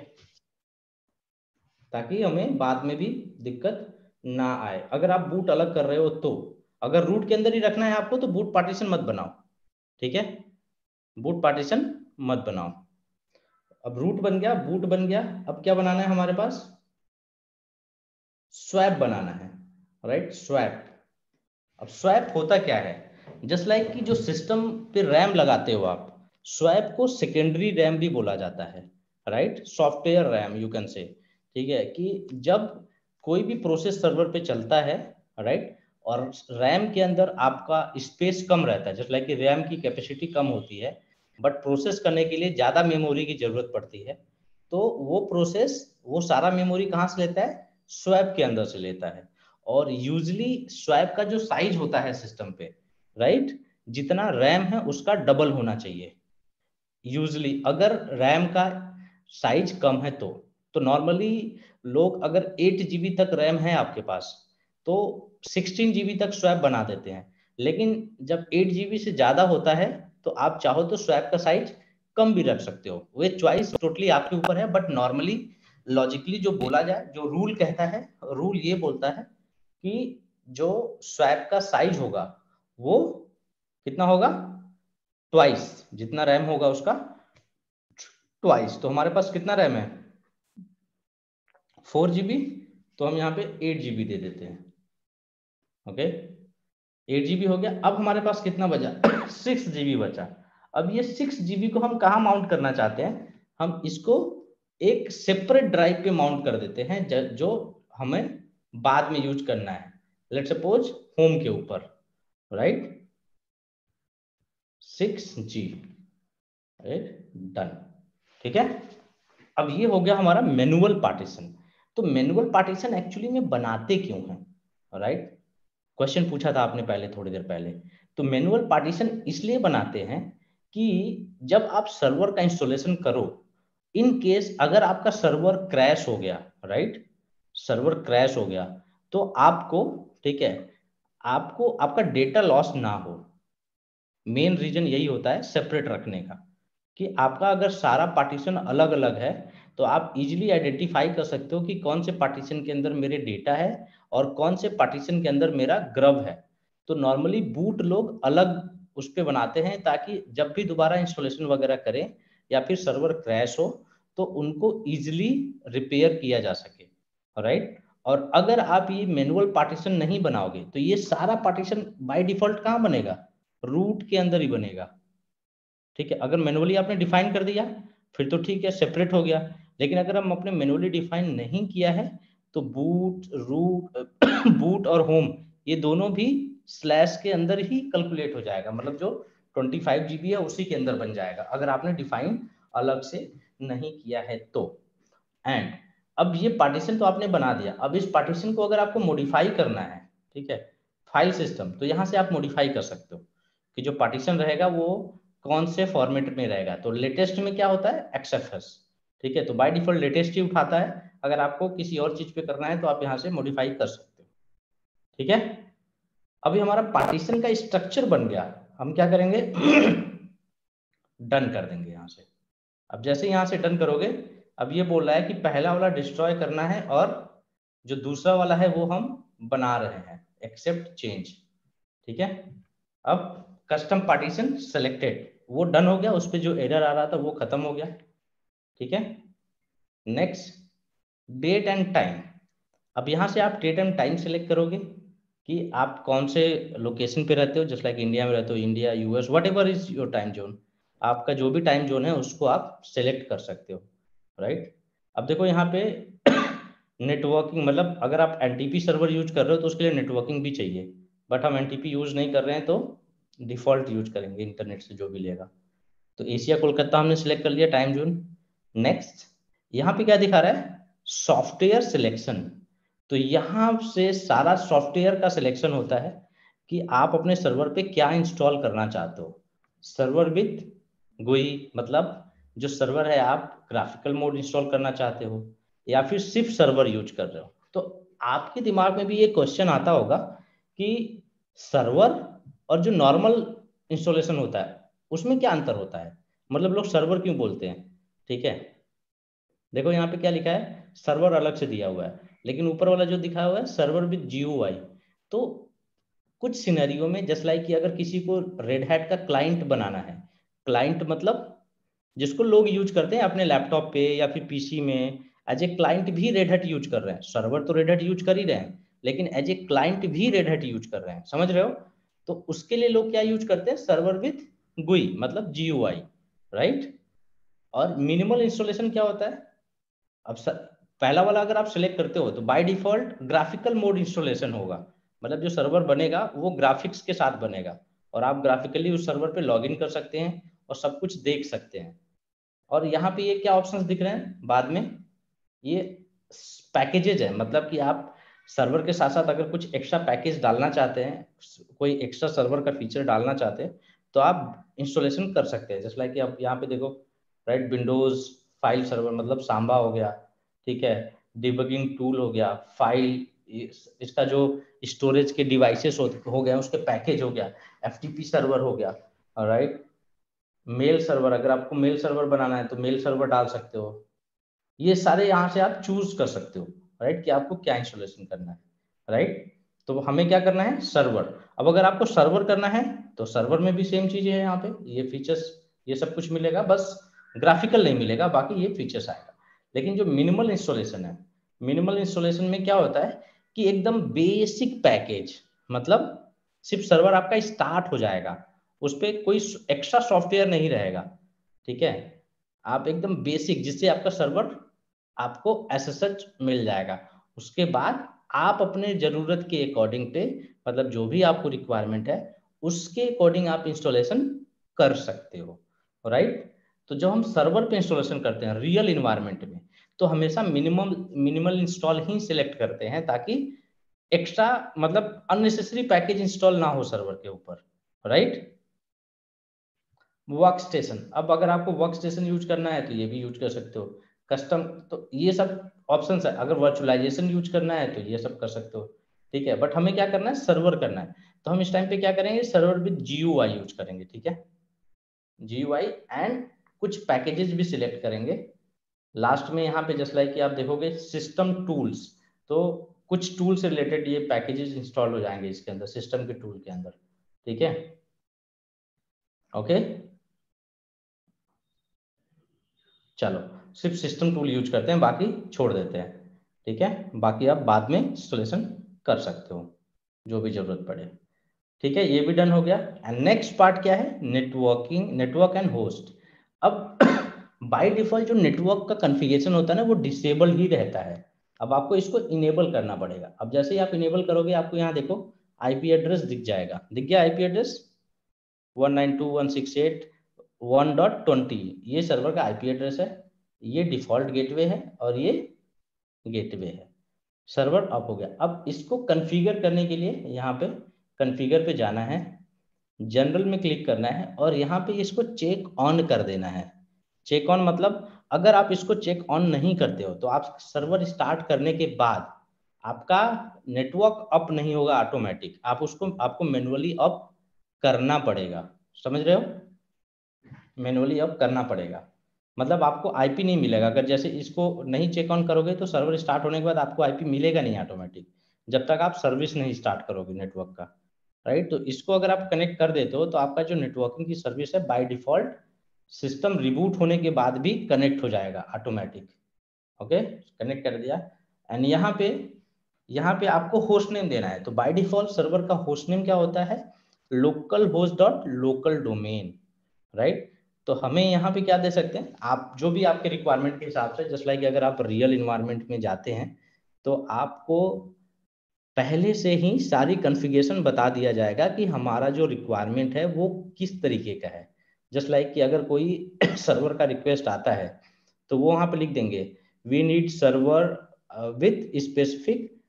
ताकि हमें बाद में भी दिक्कत ना आए। अगर आप बूट अलग कर रहे हो तो, अगर रूट के अंदर ही रखना है आपको तो बूट पार्टीशन मत बनाओ, ठीक है, बूट पार्टीशन मत बनाओ। अब रूट बन गया, बूट बन गया, अब क्या बनाना है हमारे पास, स्वैप बनाना है, राइट, स्वैप। अब स्वैप होता क्या है, जस्ट लाइक कि जो सिस्टम पे रैम लगाते हो आप, स्वैप को सेकेंडरी रैम भी बोला जाता है, right, software RAM you can say, ठीक है। कि जब कोई भी प्रोसेस सर्वर पे चलता है, राइट, और रैम के अंदर आपका स्पेस कम रहता है, जस्ट लाइक कि रैम की कैपेसिटी कम होती है बट प्रोसेस करने के लिए ज्यादा मेमोरी की जरूरत पड़ती है, तो वो प्रोसेस वो सारा मेमोरी कहाँ से लेता है, स्वैप के अंदर से लेता है। और यूजली स्वैप का जो साइज होता है सिस्टम पे, राइट, जितना रैम है उसका डबल होना चाहिए यूजली। अगर रैम का साइज कम है तो नॉर्मली लोग अगर 8 GB तक रैम है आपके पास तो 16 GB तक स्वैप बना देते हैं, लेकिन जब 8 GB से ज्यादा होता है तो आप चाहो तो स्वैप का साइज कम भी रख सकते हो, वो चॉइस टोटली आपके ऊपर है। बट नॉर्मली लॉजिकली जो बोला जाए, जो रूल कहता है, रूल ये बोलता है कि जो स्वैप का साइज होगा वो कितना होगा, ट्वाइस, जितना रैम होगा उसका ट्वाइस। तो हमारे पास कितना रैम है, 4 GB, तो हम यहाँ पे 8 GB दे देते हैं, ओके, 8 GB हो गया। अब हमारे पास कितना बचा 6 GB बचा। अब ये 6 GB को हम कहाँ माउंट करना चाहते हैं, हम इसको एक सेपरेट ड्राइव पे माउंट कर देते हैं जो हमें बाद में यूज करना है, लेट्स सपोज होम के ऊपर, राइट, 6G, राइट, डन, ठीक है। अब ये हो गया हमारा मैनुअल पार्टीशन। तो मैनुअल पार्टीशन एक्चुअली में बनाते क्यों हैं, राइट, क्वेश्चन पूछा था आपने पहले थोड़ी देर पहले। तो मैनुअल पार्टीशन इसलिए बनाते हैं कि जब आप सर्वर का इंस्टॉलेशन करो, इन केस अगर आपका सर्वर क्रैश हो गया, राइट, सर्वर क्रैश हो गया तो आपको, ठीक है, आपको आपका डेटा लॉस ना हो। मेन रीजन यही होता है सेपरेट रखने का, कि आपका अगर सारा पार्टीशन अलग अलग है तो आप इजीली आइडेंटिफाई कर सकते हो कि कौन से पार्टीशन के अंदर मेरे डेटा है और कौन से पार्टीशन के अंदर मेरा ग्रब है। तो नॉर्मली बूट लोग अलग उस पे बनाते हैं ताकि जब भी दोबारा इंस्टॉलेशन वगैरह करें या फिर सर्वर क्रैश हो तो उनको इजिली रिपेयर किया जा सके, राइट। और अगर आप ये मैनुअल पार्टीशन नहीं बनाओगे तो ये सारा पार्टीशन बाय डिफॉल्ट कहाँ बनेगा, रूट के अंदर ही बनेगा, ठीक है, अगर मैनुअली आपने डिफाइन कर दिया फिर तो ठीक है, सेपरेट हो गया। लेकिन अगर हम अपने मैनुअली डिफाइन नहीं किया है तो बूट, रूट बूट और होम ये दोनों भी स्लैश के अंदर ही कैलकुलेट हो जाएगा, मतलब जो 25 GB है उसी के अंदर बन जाएगा, अगर आपने डिफाइन अलग से नहीं किया है तो। एंड अब ये पार्टीशन तो आपने बना दिया, अब इस पार्टीशन को अगर आपको मॉडिफाई करना है, ठीक है, फाइल सिस्टम, तो यहाँ से आप मॉडिफाई कर सकते हो कि जो पार्टीशन रहेगा वो कौन से फॉर्मेट में रहेगा। तो लेटेस्ट में क्या होता है, XFS, ठीक है, तो बाय डिफॉल्ट लेटेस्ट ही उठाता है। अगर आपको किसी और चीज पे करना है तो आप यहाँ से मॉडिफाई कर सकते हो, ठीक है। अभी हमारा पार्टीशन का स्ट्रक्चर बन गया, हम क्या करेंगे डन कर देंगे यहाँ से। अब जैसे यहाँ से डन करोगे, अब ये बोल रहा है कि पहला वाला डिस्ट्रॉय करना है और जो दूसरा वाला है वो हम बना रहे हैं, एक्सेप्ट चेंज, ठीक है। अब कस्टम पार्टीशन सेलेक्टेड वो डन हो गया, उस पर जो एरर आ रहा था वो खत्म हो गया, ठीक है। नेक्स्ट डेट एंड टाइम, अब यहाँ से आप डेट एंड टाइम सेलेक्ट करोगे कि आप कौन से लोकेशन पे रहते हो, जस्ट लाइक इंडिया में रहते हो, India, US, what ever is your time zone, आपका जो भी टाइम जोन है उसको आप सेलेक्ट कर सकते हो, राइट। अब देखो यहाँ पे नेटवर्किंग, मतलब अगर आप NTP सर्वर यूज कर रहे हो तो उसके लिए नेटवर्किंग भी चाहिए, बट हम NTP यूज नहीं कर रहे हैं तो डिफॉल्ट यूज करेंगे इंटरनेट से जो भी लेगा। तो एशिया कोलकाता हमने सिलेक्ट कर लिया टाइम जोन। नेक्स्ट यहाँ पे क्या दिखा रहा है, सॉफ्टवेयर सिलेक्शन, तो यहाँ से सारा सॉफ्टवेयर का सिलेक्शन होता है कि आप अपने सर्वर पे क्या इंस्टॉल करना चाहते हो। सर्वर विथ GUI, मतलब जो सर्वर है आप ग्राफिकल मोड इंस्टॉल करना चाहते हो या फिर सिर्फ सर्वर यूज कर रहे हो। तो आपके दिमाग में भी ये क्वेश्चन आता होगा कि सर्वर और जो नॉर्मल इंस्टॉलेशन होता है उसमें क्या अंतर होता है, मतलब लोग सर्वर क्यों बोलते हैं, ठीक है। देखो यहाँ पे क्या लिखा है, सर्वर अलग से दिया हुआ है, लेकिन ऊपर वाला जो दिखा हुआ है सर्वर विद GUI। तो कुछ सिनेरियो में जस्ट लाइक कि अगर किसी को रेड हैट का क्लाइंट बनाना है, क्लाइंट मतलब जिसको लोग यूज करते हैं अपने लैपटॉप पे या फिर PC में, एज ए क्लाइंट भी रेड हैट यूज कर रहे हैं, सर्वर तो रेड हैट यूज कर ही रहे हैं लेकिन एज ए क्लाइंट भी रेड हैट यूज कर रहे हैं, समझ रहे हो। तो उसके लिए लोग क्या यूज करते हैं, सर्वर विथ GUI मतलब GUI, राइट। और मिनिमल इंस्टॉलेशन क्या होता है, अब पहला वाला अगर आप सिलेक्ट करते हो तो by default graphical mode installation होगा, मतलब जो सर्वर बनेगा वो ग्राफिक्स के साथ बनेगा और आप ग्राफिकली उस सर्वर पे लॉगिन कर सकते हैं और सब कुछ देख सकते हैं। और यहाँ पे ये क्या ऑप्शंस दिख रहे हैं बाद में, ये पैकेजेज है, मतलब कि आप सर्वर के साथ साथ अगर कुछ एक्स्ट्रा पैकेज डालना चाहते हैं, कोई एक्स्ट्रा सर्वर का फीचर डालना चाहते हैं तो आप इंस्टॉलेशन कर सकते हैं। जस्ट लाइक कि आप यहाँ पे देखो, राइट, विंडोज फाइल सर्वर मतलब सांबा हो गया, ठीक है, डिबगिंग टूल हो गया, फाइल इसका जो स्टोरेज के डिवाइसेस हो गया उसके पैकेज हो गया, FTP सर्वर हो गया, राइट। मेल सर्वर, अगर आपको मेल सर्वर बनाना है तो मेल सर्वर डाल सकते हो। ये सारे यहाँ से आप चूज कर सकते हो, राइट, कि आपको क्या इंस्टॉलेशन करना है, राइट। तो हमें क्या करना है, सर्वर। अब अगर आपको सर्वर करना है तो सर्वर में भी सेम चीजें है, यहाँ पे ये फीचर्स ये सब कुछ मिलेगा, बस ग्राफिकल नहीं मिलेगा, बाकी ये फीचर्स आएगा। लेकिन जो मिनिमल इंस्टॉलेशन है, मिनिमल इंस्टॉलेशन में क्या होता है कि एकदम बेसिक पैकेज, मतलब सिर्फ सर्वर आपका स्टार्ट हो जाएगा, उस पर कोई एक्स्ट्रा सॉफ्टवेयर नहीं रहेगा, ठीक है। आप एकदम बेसिक जिससे आपका सर्वर आपको SSH मिल जाएगा। उसके बाद आप अपने जरूरत के अकॉर्डिंग पे, मतलब जो भी आपको रिक्वायरमेंट है उसके अकॉर्डिंग आप इंस्टॉलेशन कर सकते हो, राइट। तो जब हम सर्वर पे इंस्टॉलेशन करते हैं रियल इन्वायरमेंट में तो हमेशा मिनिमल इंस्टॉल ही सिलेक्ट करते हैं ताकि एक्स्ट्रा मतलब अननेसेसरी पैकेज इंस्टॉल ना हो सर्वर के ऊपर, राइट। वर्क स्टेशन, अब अगर आपको वर्क स्टेशन यूज करना है तो ये भी यूज कर सकते हो। कस्टम, तो ये सब ऑप्शंस है। अगर वर्चुअलाइजेशन यूज करना है तो ये सब कर सकते हो, ठीक है। बट हमें क्या करना है, सर्वर करना है, तो हम इस टाइम पे क्या करेंगे, सर्वर विद GUI यूज करेंगे, ठीक है। GUI एंड कुछ पैकेजेस भी सिलेक्ट करेंगे लास्ट में यहाँ पे, जस्ट लाइक कि आप देखोगे सिस्टम टूल्स, तो कुछ टूल से रिलेटेड ये पैकेजेस इंस्टॉल हो जाएंगे इसके अंदर, सिस्टम के टूल के अंदर, ठीक है, ओके। चलो सिर्फ सिस्टम टूल यूज करते हैं, बाकी छोड़ देते हैं, ठीक है। बाकी आप बाद में इंस्टॉलेशन कर सकते हो जो भी जरूरत पड़े। ठीक है, ये भी डन हो गया। एंड नेक्स्ट पार्ट क्या है, नेटवर्किंग, नेटवर्क एंड होस्ट। अब बाय डिफॉल्ट जो नेटवर्क का कॉन्फ़िगरेशन होता है ना वो डिसेबल ही रहता है। अब आपको इसको इनेबल करना पड़ेगा। अब जैसे ही आप इनेबल करोगे आपको यहाँ देखो आईपी एड्रेस दिख जाएगा, दिख गया आईपी एड्रेस 192.168.1.20, ये सर्वर का आईपी एड्रेस है, ये डिफॉल्ट गेटवे है और ये गेटवे है। सर्वर अप हो गया। अब इसको कॉन्फ़िगर करने के लिए यहाँ पे कॉन्फ़िगर पे जाना है, जनरल में क्लिक करना है और यहाँ पे इसको चेक ऑन कर देना है। चेक ऑन मतलब अगर आप इसको चेक ऑन नहीं करते हो तो आप सर्वर स्टार्ट करने के बाद आपका नेटवर्क अप नहीं होगा ऑटोमेटिक, आप उसको आपको मैनुअली अप करना पड़ेगा। समझ रहे हो, मैनुअली अप करना पड़ेगा। मतलब आपको आईपी नहीं मिलेगा। अगर जैसे इसको नहीं चेक ऑन करोगे तो सर्वर स्टार्ट होने के बाद आपको आईपी मिलेगा नहीं ऑटोमेटिक, जब तक आप सर्विस नहीं स्टार्ट करोगे नेटवर्क का, राइट। तो इसको अगर आप कनेक्ट कर देते हो तो आपका जो नेटवर्किंग की सर्विस है बाय डिफॉल्ट सिस्टम रिबूट होने के बाद भी कनेक्ट हो जाएगा ऑटोमेटिक। ओके, कनेक्ट कर दिया। एंड यहाँ पे आपको होस्ट नेम देना है। तो बाय डिफॉल्ट सर्वर का होस्ट नेम क्या होता है, local host dot local domain, right. तो हमें यहाँ पे क्या दे सकते हैं, आप जो भी आपके रिक्वायरमेंट के हिसाब से, जस्ट लाइक अगर आप रियल इन्वायरमेंट में जाते हैं तो आपको पहले से ही सारी कॉन्फ़िगरेशन बता दिया जाएगा कि हमारा जो रिक्वायरमेंट है वो किस तरीके का है। जस्ट लाइक कि अगर कोई सर्वर का रिक्वेस्ट आता है तो वो वहाँ पे लिख देंगे we need server with specific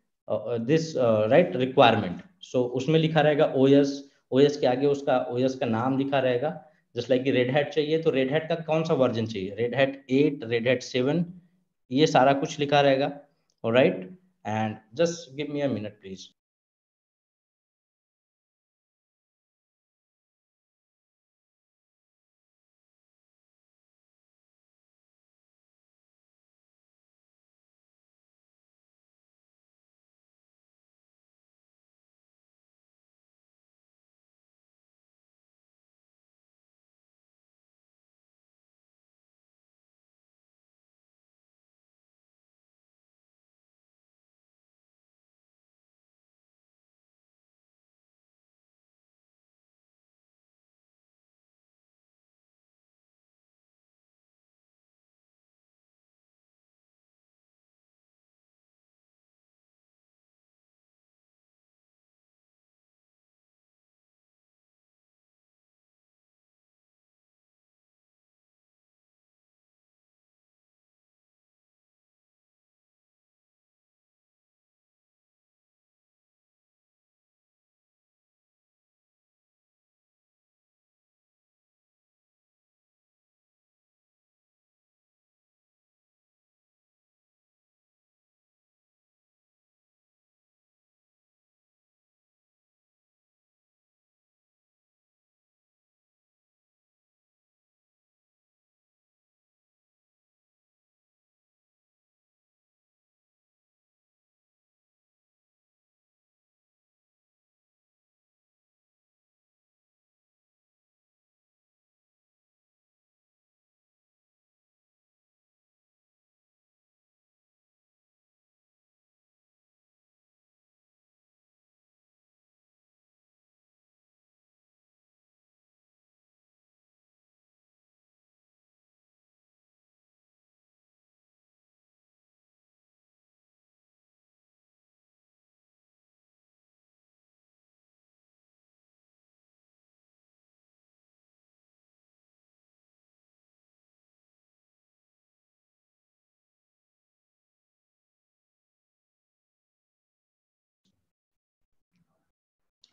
this right requirement. So उसमें लिखा रहेगा ओएस, ओएस के आगे उसका ओएस का नाम लिखा रहेगा। जस्ट लाइक कि रेड हैट चाहिए तो रेड हैट का कौन सा वर्जन चाहिए, रेड हैट 8, रेड हैट 7, ये सारा कुछ लिखा रहेगा। Alright, and just give me a minute please.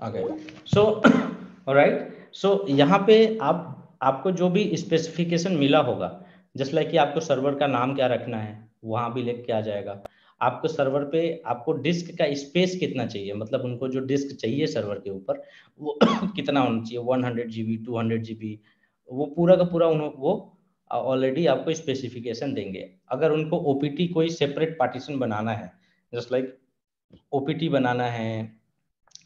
Okay, so alright, so यहाँ पे आपको जो भी स्पेसिफिकेशन मिला होगा, जस्ट लाइक कि आपको सर्वर का नाम क्या रखना है वहाँ भी लिख के आ जाएगा। आपको सर्वर पे आपको डिस्क का स्पेस कितना चाहिए, मतलब उनको जो डिस्क चाहिए सर्वर के ऊपर वो कितना होना चाहिए, 100 GB, 200 GB, वो पूरा का पूरा वो ऑलरेडी आपको स्पेसिफिकेशन देंगे। अगर उनको ओपीटी कोई सेपरेट पार्टीशन बनाना है, जस्ट लाइक ओपीटी बनाना है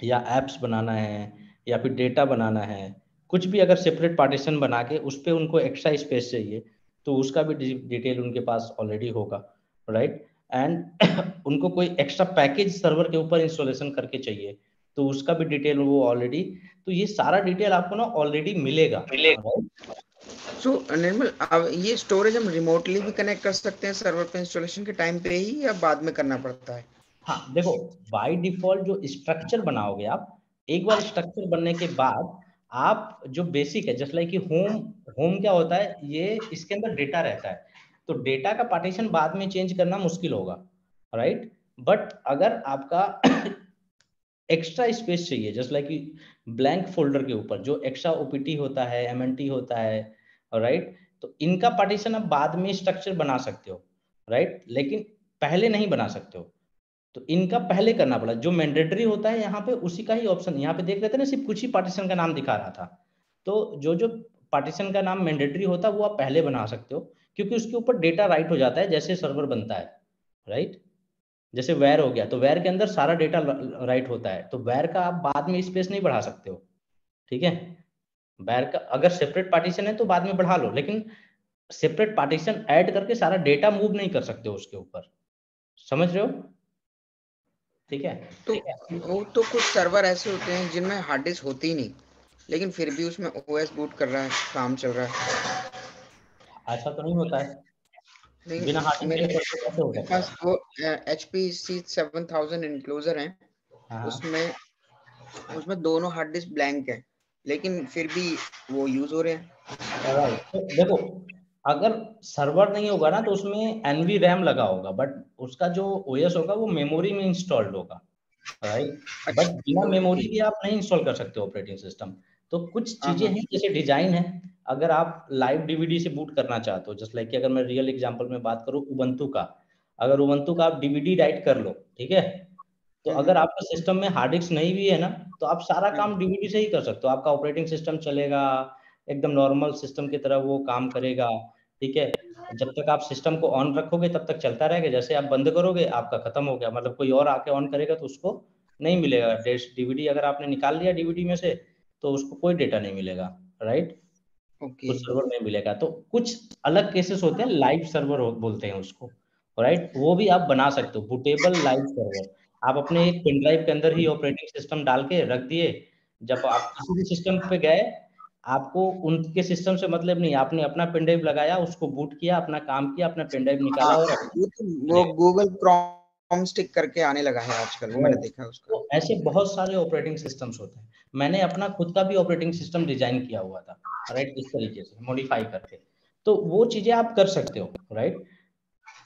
या एप्स बनाना है या फिर डेटा बनाना है, कुछ भी अगर सेपरेट पार्टीशन बना के उस पर उनको एक्स्ट्रा स्पेस चाहिए तो उसका भी डिटेल उनके पास ऑलरेडी होगा, राइट। एंड उनको कोई एक्स्ट्रा पैकेज सर्वर के ऊपर इंस्टॉलेशन करके चाहिए तो उसका भी डिटेल वो ऑलरेडी, तो ये सारा डिटेल आपको ना ऑलरेडी मिलेगा। सो निर्मल, अब ये स्टोरेज हम रिमोटली भी कनेक्ट कर सकते हैं सर्वर पे इंस्टॉलेशन के टाइम पे ही, या बाद में करना पड़ता है? हाँ देखो, बाय डिफॉल्ट जो स्ट्रक्चर बनाओगे आप, एक बार स्ट्रक्चर बनने के बाद आप जो बेसिक है, जस्ट लाइक कि होम, होम क्या होता है, ये इसके अंदर डेटा रहता है, तो डेटा का पार्टीशन बाद में चेंज करना मुश्किल होगा, राइट। बट अगर आपका एक्स्ट्रा स्पेस चाहिए, जस्ट लाइक कि ब्लैंक फोल्डर के ऊपर जो एक्स्ट्रा ओपीटी होता है, एमएनटी होता है, राइट, तो इनका पार्टीशन आप बाद में स्ट्रक्चर बना सकते हो, राइट, लेकिन पहले नहीं बना सकते हो, तो इनका पहले करना पड़ा। जो मैंडेटरी होता है यहाँ पे उसी का ही ऑप्शन, यहाँ पे देख रहे थे ना, सिर्फ कुछ ही पार्टीशन का नाम दिखा रहा था, तो जो जो पार्टीशन का नाम मैंडेटरी होता है वो आप पहले बना सकते हो, क्योंकि उसके ऊपर डेटा राइट हो जाता है जैसे सर्वर बनता है, राइट। जैसे वैर हो गया, तो वैर के अंदर सारा डेटा राइट होता है, तो वैर का आप बाद में स्पेस नहीं बढ़ा सकते हो, ठीक है। वैर का अगर सेपरेट पार्टीशन है तो बाद में बढ़ा लो, लेकिन सेपरेट पार्टीशन ऐड करके सारा डेटा मूव नहीं कर सकते हो उसके ऊपर, समझ रहे हो, ठीक है। तो वो तो कुछ सर्वर ऐसे होते हैं जिनमें हार्ड डिस्क होती ही नहीं, लेकिन फिर भी उसमें ओएस बूट कर रहा है, काम चल रहा है। ऐसा तो नहीं होता है, नहीं, बिना हार्ड डिस्क मेरे के सर्वर कैसे हो सकता पास है। वो HP C7000 इनक्लोजर है, हाँ, उसमें उसमें दोनों हार्ड डिस्क ब्लैंक है, लेकिन फिर भी वो यूज हो रहे हैं। राइट, तो देखो, अगर सर्वर नहीं होगा ना तो उसमें एनवी रैम लगा होगा, बट उसका जो ओएस होगा वो मेमोरी में इंस्टॉल्ड होगा, राइट। बट अच्छा, बिना मेमोरी ओके। के आप नहीं इंस्टॉल कर सकते ऑपरेटिंग सिस्टम। तो कुछ हाँ चीजें हाँ। हैं जैसे डिजाइन है, अगर आप लाइव डीवीडी से बूट करना चाहते हो, जस्ट लाइक कि अगर मैं रियल एग्जांपल में बात करूं उबंटू का, अगर उबंटू का आप डीवीडी राइट कर लो, ठीक है, तो अगर हम्म, आपका सिस्टम में हार्ड डिस्क नहीं भी है ना, तो आप सारा हम्म, काम डीवीडी से ही कर सकते हो, आपका ऑपरेटिंग सिस्टम चलेगा, एकदम नॉर्मल सिस्टम की तरह वो काम करेगा, ठीक है। जब तक आप सिस्टम को ऑन रखोगे तब तक चलता रहेगा, जैसे आप बंद करोगे आपका खत्म हो गया, मतलब कोई और आके ऑन करेगा तो उसको नहीं मिलेगा डीवीडी, अगर आपने निकाल लिया डीवीडी में से तो उसको कोई डेटा नहीं मिलेगा, राइट, ओके। कुछ सर्वर नहीं मिलेगा। तो कुछ अलग केसेस होते हैं, लाइव सर्वर बोलते हैं उसको, राइट, वो भी आप बना सकते हो, बूटेबल लाइव सर्वर। आप अपने एक पेन ड्राइव के अंदर ही ऑपरेटिंग सिस्टम डाल के रख दिए, जब आप किसी भी सिस्टम पे गए, आपको उनके सिस्टम से मतलब नहीं, आपने अपना पेन ड्राइव लगाया, उसको बूट किया, अपना काम किया, अपना पेन ड्राइव हाँ, निकाला और वो गूगल क्रोम स्टिक करके आने लगा है आजकल, वो मैंने देखा है उसका। तो ऐसे बहुत सारे ऑपरेटिंग सिस्टम्स होते हैं। मैंने अपना खुद का भी ऑपरेटिंग सिस्टम डिजाइन किया हुआ था, राइट, इस तरीके से मॉडिफाई करके, तो वो चीजें आप कर सकते हो, राइट।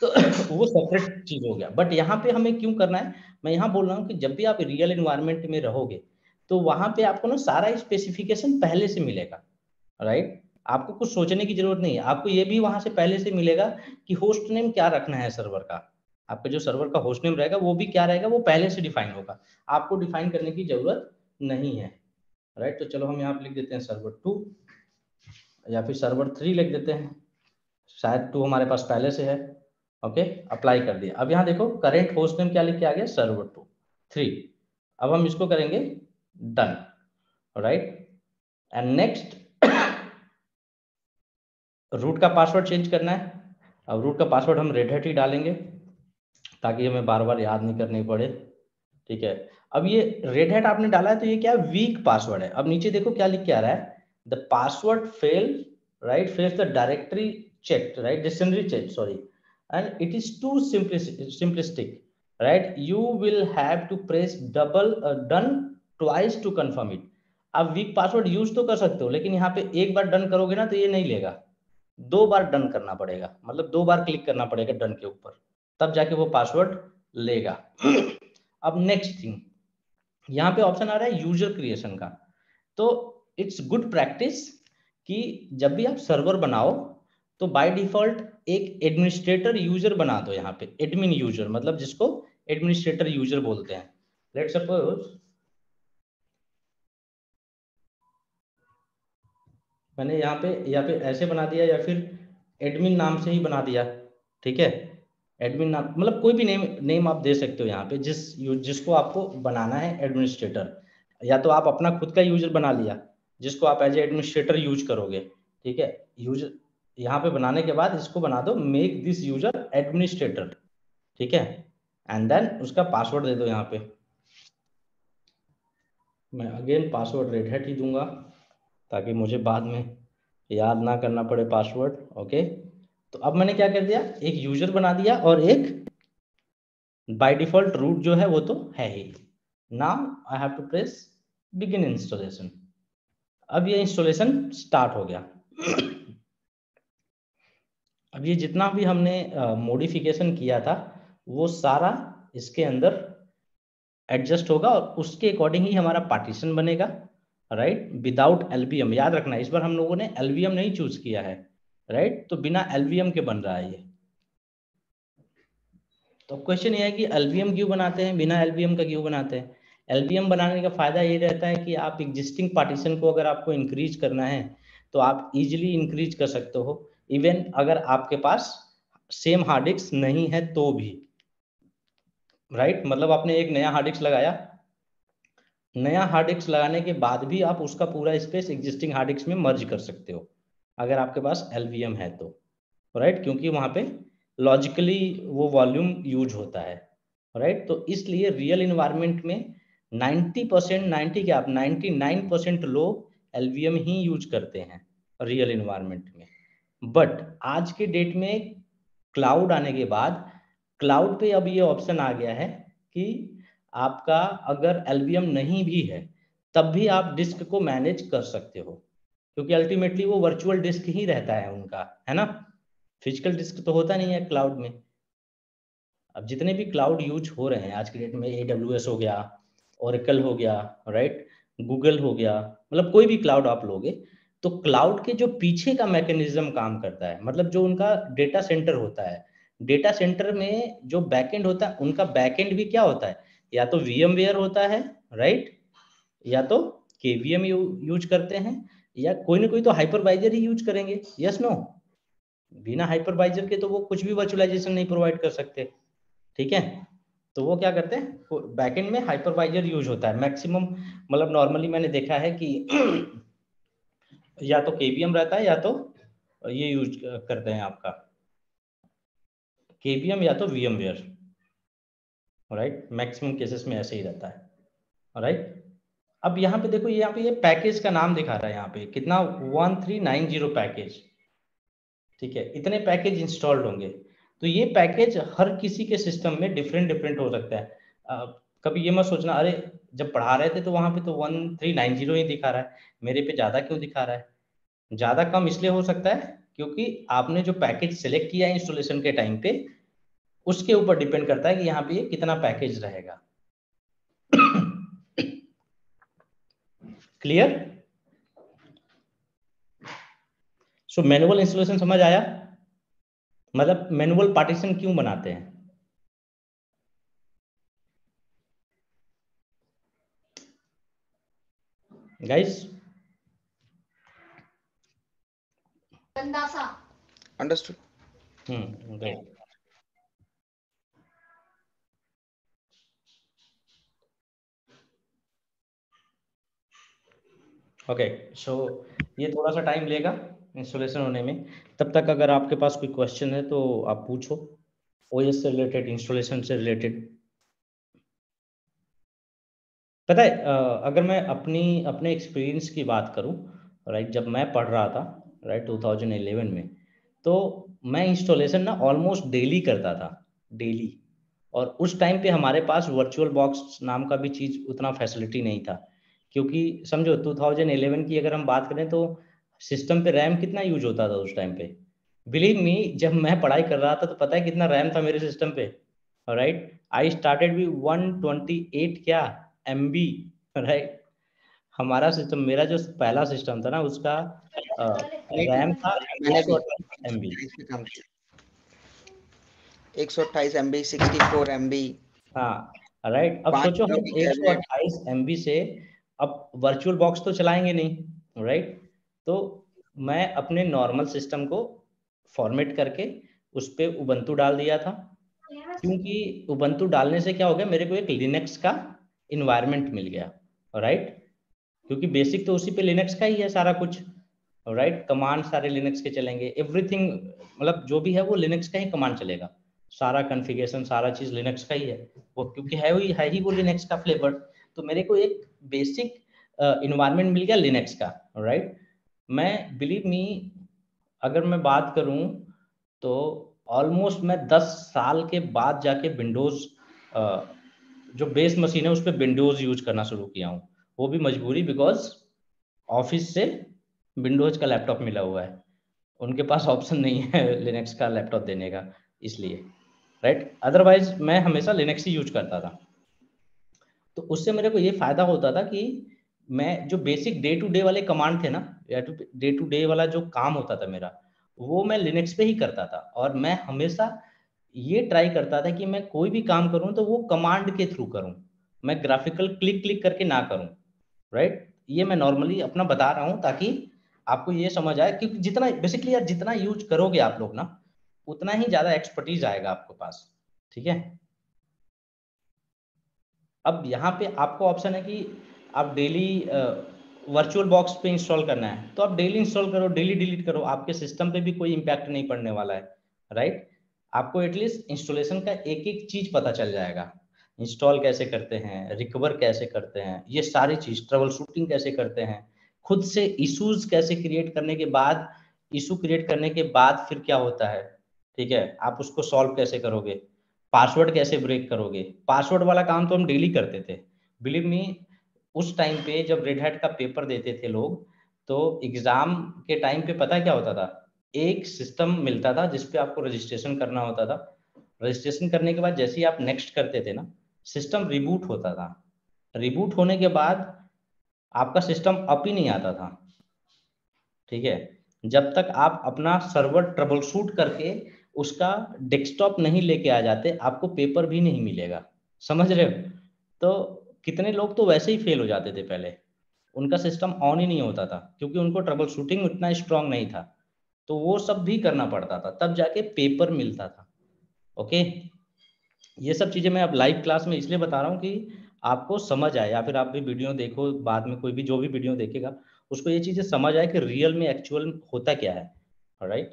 तो वो सेपरेट चीज हो गया, बट यहाँ पे हमें क्यों करना है, मैं यहाँ बोल रहा हूँ कि जब भी आप रियल एनवायरनमेंट में रहोगे तो वहां पे आपको ना सारा स्पेसिफिकेशन पहले से मिलेगा, राइट। आपको कुछ सोचने की जरूरत नहीं है, आपको ये भी वहां से पहले से मिलेगा कि होस्ट नेम क्या रखना है सर्वर का, आपका जो सर्वर का होस्ट नेम रहेगा वो भी क्या रहेगा, वो पहले से डिफाइन होगा, आपको डिफाइन करने की जरूरत नहीं है, राइट। तो चलो हम यहाँ पे लिख देते हैं सर्वर 2 या फिर सर्वर 3 लिख देते हैं, शायद 2 हमारे पास पहले से है, ओके, अप्लाई कर दिया। अब यहाँ देखो करेंट होस्ट नेम क्या लिख के आ गया, सर्वर 2 3। अब हम इसको करेंगे done, right, and next root का पासवर्ड चेंज करना है। अब रूट का पासवर्ड हम रेड हैट ही डालेंगे ताकि हमें बार बार याद नहीं करनी पड़े, ठीक है। अब ये रेड हैट आपने डाला है तो ये क्या है, वीक पासवर्ड है। अब नीचे देखो क्या लिख के आ रहा है, the password fail, right, fails the directory check, right, dictionary check, sorry, and it is too simplistic, right, you will have to press double done twice to confirm it. आप वीक पासवर्ड यूज तो कर सकते हो, लेकिन यहाँ पे एक बार done करोगे ना तो ये नहीं लेगा, 2 बार डन करना पड़ेगा, मतलब 2 बार क्लिक करना पड़ेगा डन के ऊपर, तब जाके वो पासवर्ड लेगा। अब नेक्स्ट थिंग, यहाँ पे ऑप्शन आ रहा है यूजर क्रिएशन का, तो इट्स गुड प्रैक्टिस कि जब भी आप सर्वर बनाओ तो बाय डिफॉल्ट एक एडमिनिस्ट्रेटर यूजर बना दो, यहाँ पे एडमिन यूजर, मतलब जिसको एडमिनिस्ट्रेटर यूजर बोलते हैं। लेट सपोज मैंने यहाँ पे ऐसे बना दिया, या फिर एडमिन नाम से ही बना दिया, ठीक है, एडमिन नाम मतलब कोई भी नेम आप दे सकते हो यहाँ पे, जिसको आपको बनाना है एडमिनिस्ट्रेटर, या तो आप अपना खुद का यूजर बना लिया जिसको आप एज ए एडमिनिस्ट्रेटर यूज करोगे, ठीक है। यूजर यहाँ पे बनाने के बाद इसको बना दो मेक दिस यूजर एडमिनिस्ट्रेटर, ठीक है, एंड देन उसका पासवर्ड दे दो यहाँ पे, मैं अगेन पासवर्ड रेड हैट ही दूंगा ताकि मुझे बाद में याद ना करना पड़े पासवर्ड। ओके, तो अब मैंने क्या कर दिया, एक यूजर बना दिया और एक बाय डिफॉल्ट रूट जो है वो तो है ही। Now I have to press begin installation. अब ये इंस्टॉलेशन स्टार्ट हो गया। अब ये जितना भी हमने मॉडिफिकेशन किया था वो सारा इसके अंदर एडजस्ट होगा और उसके अकॉर्डिंग ही हमारा पार्टीशन बनेगा, राइट, विदाउट एलवीएम। याद रखना इस बार हम लोगों ने एलवीएम नहीं चूज किया है, राइट, तो बिना एलवीएम के बन रहा है ये। तो क्वेश्चन ये है कि एलवीएम क्यों बनाते हैं, बिना एलवीएम का क्यों बनाते हैं। एलवीएम बनाने का फायदा ये रहता है कि आप एग्जिस्टिंग पार्टीशन को अगर आपको इंक्रीज करना है तो आप इजीली इंक्रीज कर सकते हो, इवन अगर आपके पास सेम हार्ड डिस्क नहीं है तो भी, राइट। मतलब आपने एक नया हार्ड डिस्क लगाया, नया हार्ड डिस्क लगाने के बाद भी आप उसका पूरा स्पेस एग्जिस्टिंग हार्ड डिस्क में मर्ज कर सकते हो अगर आपके पास एलवीएम है तो, राइट, क्योंकि वहां पे लॉजिकली वो वॉल्यूम यूज होता है, राइट। तो इसलिए रियल इन्वायरमेंट में 90%, 90 क्या आप 99% लोग एलवीएम ही यूज करते हैं रियल इन्वायरमेंट में। बट आज के डेट में क्लाउड आने के बाद क्लाउड पे अब ये ऑप्शन आ गया है कि आपका अगर एलवीएम नहीं भी है तब भी आप डिस्क को मैनेज कर सकते हो, क्योंकि अल्टीमेटली वो वर्चुअल डिस्क ही रहता है उनका, है ना। फिजिकल डिस्क तो होता नहीं है क्लाउड में। अब जितने भी क्लाउड यूज हो रहे हैं आज के डेट में, AWS हो गया, ओरेकल हो गया, राइट, गूगल हो गया, मतलब कोई भी क्लाउड आप लोगे तो क्लाउड के जो पीछे का मैकेनिज्म काम करता है, मतलब जो उनका डेटा सेंटर होता है, डेटा सेंटर में जो बैकएंड होता है उनका बैकएंड भी क्या होता है, या तो VMware होता है, राइट, या तो KVM यूज करते हैं, या कोई ना कोई तो हाइपरवाइजर ही यूज करेंगे। यस नो, बिना हाइपरवाइजर के तो वो कुछ भी वर्चुअलाइजेशन नहीं प्रोवाइड कर सकते, ठीक है। तो वो क्या करते हैं, बैकएंड में हाइपरवाइजर यूज होता है मैक्सिमम। मतलब नॉर्मली मैंने देखा है कि या तो KVM रहता है या तो ये यूज करते हैं आपका KVM या तो VMware, राइट, मैक्सिमम केसेस में ऐसे ही रहता है, राइट। अब यहाँ पे देखो, यहाँ पे ये पैकेज का नाम दिखा रहा है यहाँ पे कितना, 1390 पैकेज, ठीक है। इतने पैकेज इंस्टॉल्ड होंगे, तो ये पैकेज हर किसी के सिस्टम में डिफरेंट डिफरेंट हो सकता है। कभी ये मत सोचना अरे जब पढ़ा रहे थे तो वहां पे तो 1390 ही दिखा रहा है, मेरे पे ज्यादा क्यों दिखा रहा है। ज्यादा कम इसलिए हो सकता है क्योंकि आपने जो पैकेज सिलेक्ट किया है इंस्टॉलेशन के टाइम पे उसके ऊपर डिपेंड करता है कि यहाँ पे कितना पैकेज रहेगा। क्लियर। सो मैनुअल इंस्टॉलेशन समझ आया, मतलब मैनुअल पार्टीशन क्यों बनाते हैं। Guys understood. राइट। ओके, सो ये थोड़ा सा टाइम लेगा इंस्टॉलेशन होने में। तब तक अगर आपके पास कोई क्वेश्चन है तो आप पूछो, OS से रिलेटेड, इंस्टॉलेशन से रिलेटेड। पता है अगर मैं अपने एक्सपीरियंस की बात करूं, राइट, जब मैं पढ़ रहा था, राइट, 2011 में, तो मैं इंस्टॉलेशन ना ऑलमोस्ट डेली करता था, डेली। और उस टाइम पे हमारे पास वर्चुअल बॉक्स नाम का भी चीज़ उतना फैसिलिटी नहीं था, क्योंकि समझो 2011 की अगर हम बात करें तो सिस्टम पे रैम कितना यूज होता था उस टाइम पे। बिलीव मी, जब मैं पढ़ाई कर रहा था तो पता है कितना रैम था मेरे सिस्टम पे, राइट। आई स्टार्टेड विद 128 क्या MB, राइट। हमारा सिस्टम, मेरा जो पहला सिस्टम था ना उसका रैम था मैंने भी 128 MB। 128 MB, 64 MB। हाँ, राइट। अब सोचो हम 128 MB से अब वर्चुअल बॉक्स तो चलाएंगे नहीं, राइट। तो मैं अपने नॉर्मल सिस्टम को फॉर्मेट करके उस पर उबंटू डाल दिया था, क्योंकि उबंटू डालने से क्या हो गया, मेरे को एक लिनक्स का इन्वायरमेंट मिल गया, राइट। क्योंकि बेसिक तो उसी पे लिनक्स का ही है सारा कुछ, राइट। कमांड सारे लिनक्स के चलेंगे, एवरीथिंग, मतलब जो भी है वो लिनक्स का ही कमांड चलेगा, सारा कॉन्फ़िगरेशन सारा चीज लिनक्स का ही है वो, क्योंकि है ही वो लिनक्स का फ्लेवर। तो मेरे को एक बेसिक इन्वायरमेंट मिल गया लिनक्स का, राइट। मैं बिलीव मी, अगर मैं बात करूं तो ऑलमोस्ट मैं 10 साल के बाद जाके विंडोज जो बेस मशीन है उस पर विंडोज यूज करना शुरू किया हूँ, वो भी मजबूरी, बिकॉज ऑफिस से विंडोज का लैपटॉप मिला हुआ है, उनके पास ऑप्शन नहीं है लिनक्स का लैपटॉप देने का, इसलिए, राइट। अदरवाइज मैं हमेशा लिनक्स ही यूज करता था। तो उससे मेरे को ये फायदा होता था कि मैं जो बेसिक डे टू डे वाले कमांड थे ना, या डे टू डे वाला जो काम होता था मेरा, वो मैं लिनक्स पे ही करता था। और मैं हमेशा ये ट्राई करता था कि मैं कोई भी काम करूं तो वो कमांड के थ्रू करूं, मैं ग्राफिकल क्लिक क्लिक करके ना करूं, राइट। ये मैं नॉर्मली अपना बता रहा हूं ताकि आपको ये समझ आए, क्योंकि जितना बेसिकली यार जितना यूज करोगे आप लोग ना, उतना ही ज्यादा एक्सपर्टीज आएगा आपके पास, ठीक है। अब यहाँ पे आपको ऑप्शन है कि आप डेली वर्चुअल बॉक्स पे इंस्टॉल करना है तो आप डेली इंस्टॉल करो, डेली डिलीट करो, आपके सिस्टम पे भी कोई इम्पैक्ट नहीं पड़ने वाला है, राइट। आपको एटलीस्ट इंस्टॉलेशन का एक एक चीज पता चल जाएगा, इंस्टॉल कैसे करते हैं, रिकवर कैसे करते हैं, ये सारी चीज, ट्रबल शूटिंग कैसे करते हैं, खुद से इश्यूज कैसे क्रिएट करने के बाद, इशू क्रिएट करने के बाद फिर क्या होता है, ठीक है, आप उसको सॉल्व कैसे करोगे, पासवर्ड कैसे ब्रेक करोगे। पासवर्ड वाला काम तो हम डेली करते थे, बिलीव मी। उस टाइम पे जब रेड हैट का पेपर देते थे लोग, तो एग्जाम के टाइम पे पता है क्या होता था, एक सिस्टम मिलता था जिसपे आपको रजिस्ट्रेशन करना होता था। रजिस्ट्रेशन करने के बाद जैसे ही आप नेक्स्ट करते थे ना, सिस्टम रिबूट होता था। रिबूट होने के बाद आपका सिस्टम अप ही नहीं आता था, ठीक है, जब तक आप अपना सर्वर ट्रबल शूट करके उसका डेस्कटॉप नहीं लेके आ जाते, आपको पेपर भी नहीं मिलेगा, समझ रहे हो। तो कितने लोग तो वैसे ही फेल हो जाते थे पहले, उनका सिस्टम ऑन ही नहीं होता था क्योंकि उनको ट्रबल शूटिंग उतना स्ट्रांग नहीं था, तो वो सब भी करना पड़ता था, तब जाके पेपर मिलता था। ओके, ये सब चीजें मैं अब लाइव क्लास में इसलिए बता रहा हूँ कि आपको समझ आए, या फिर आप भी वीडियो देखो बाद में, कोई भी जो भी वीडियो देखेगा उसको ये चीजें समझ आए कि रियल में एक्चुअल होता क्या है, राइट।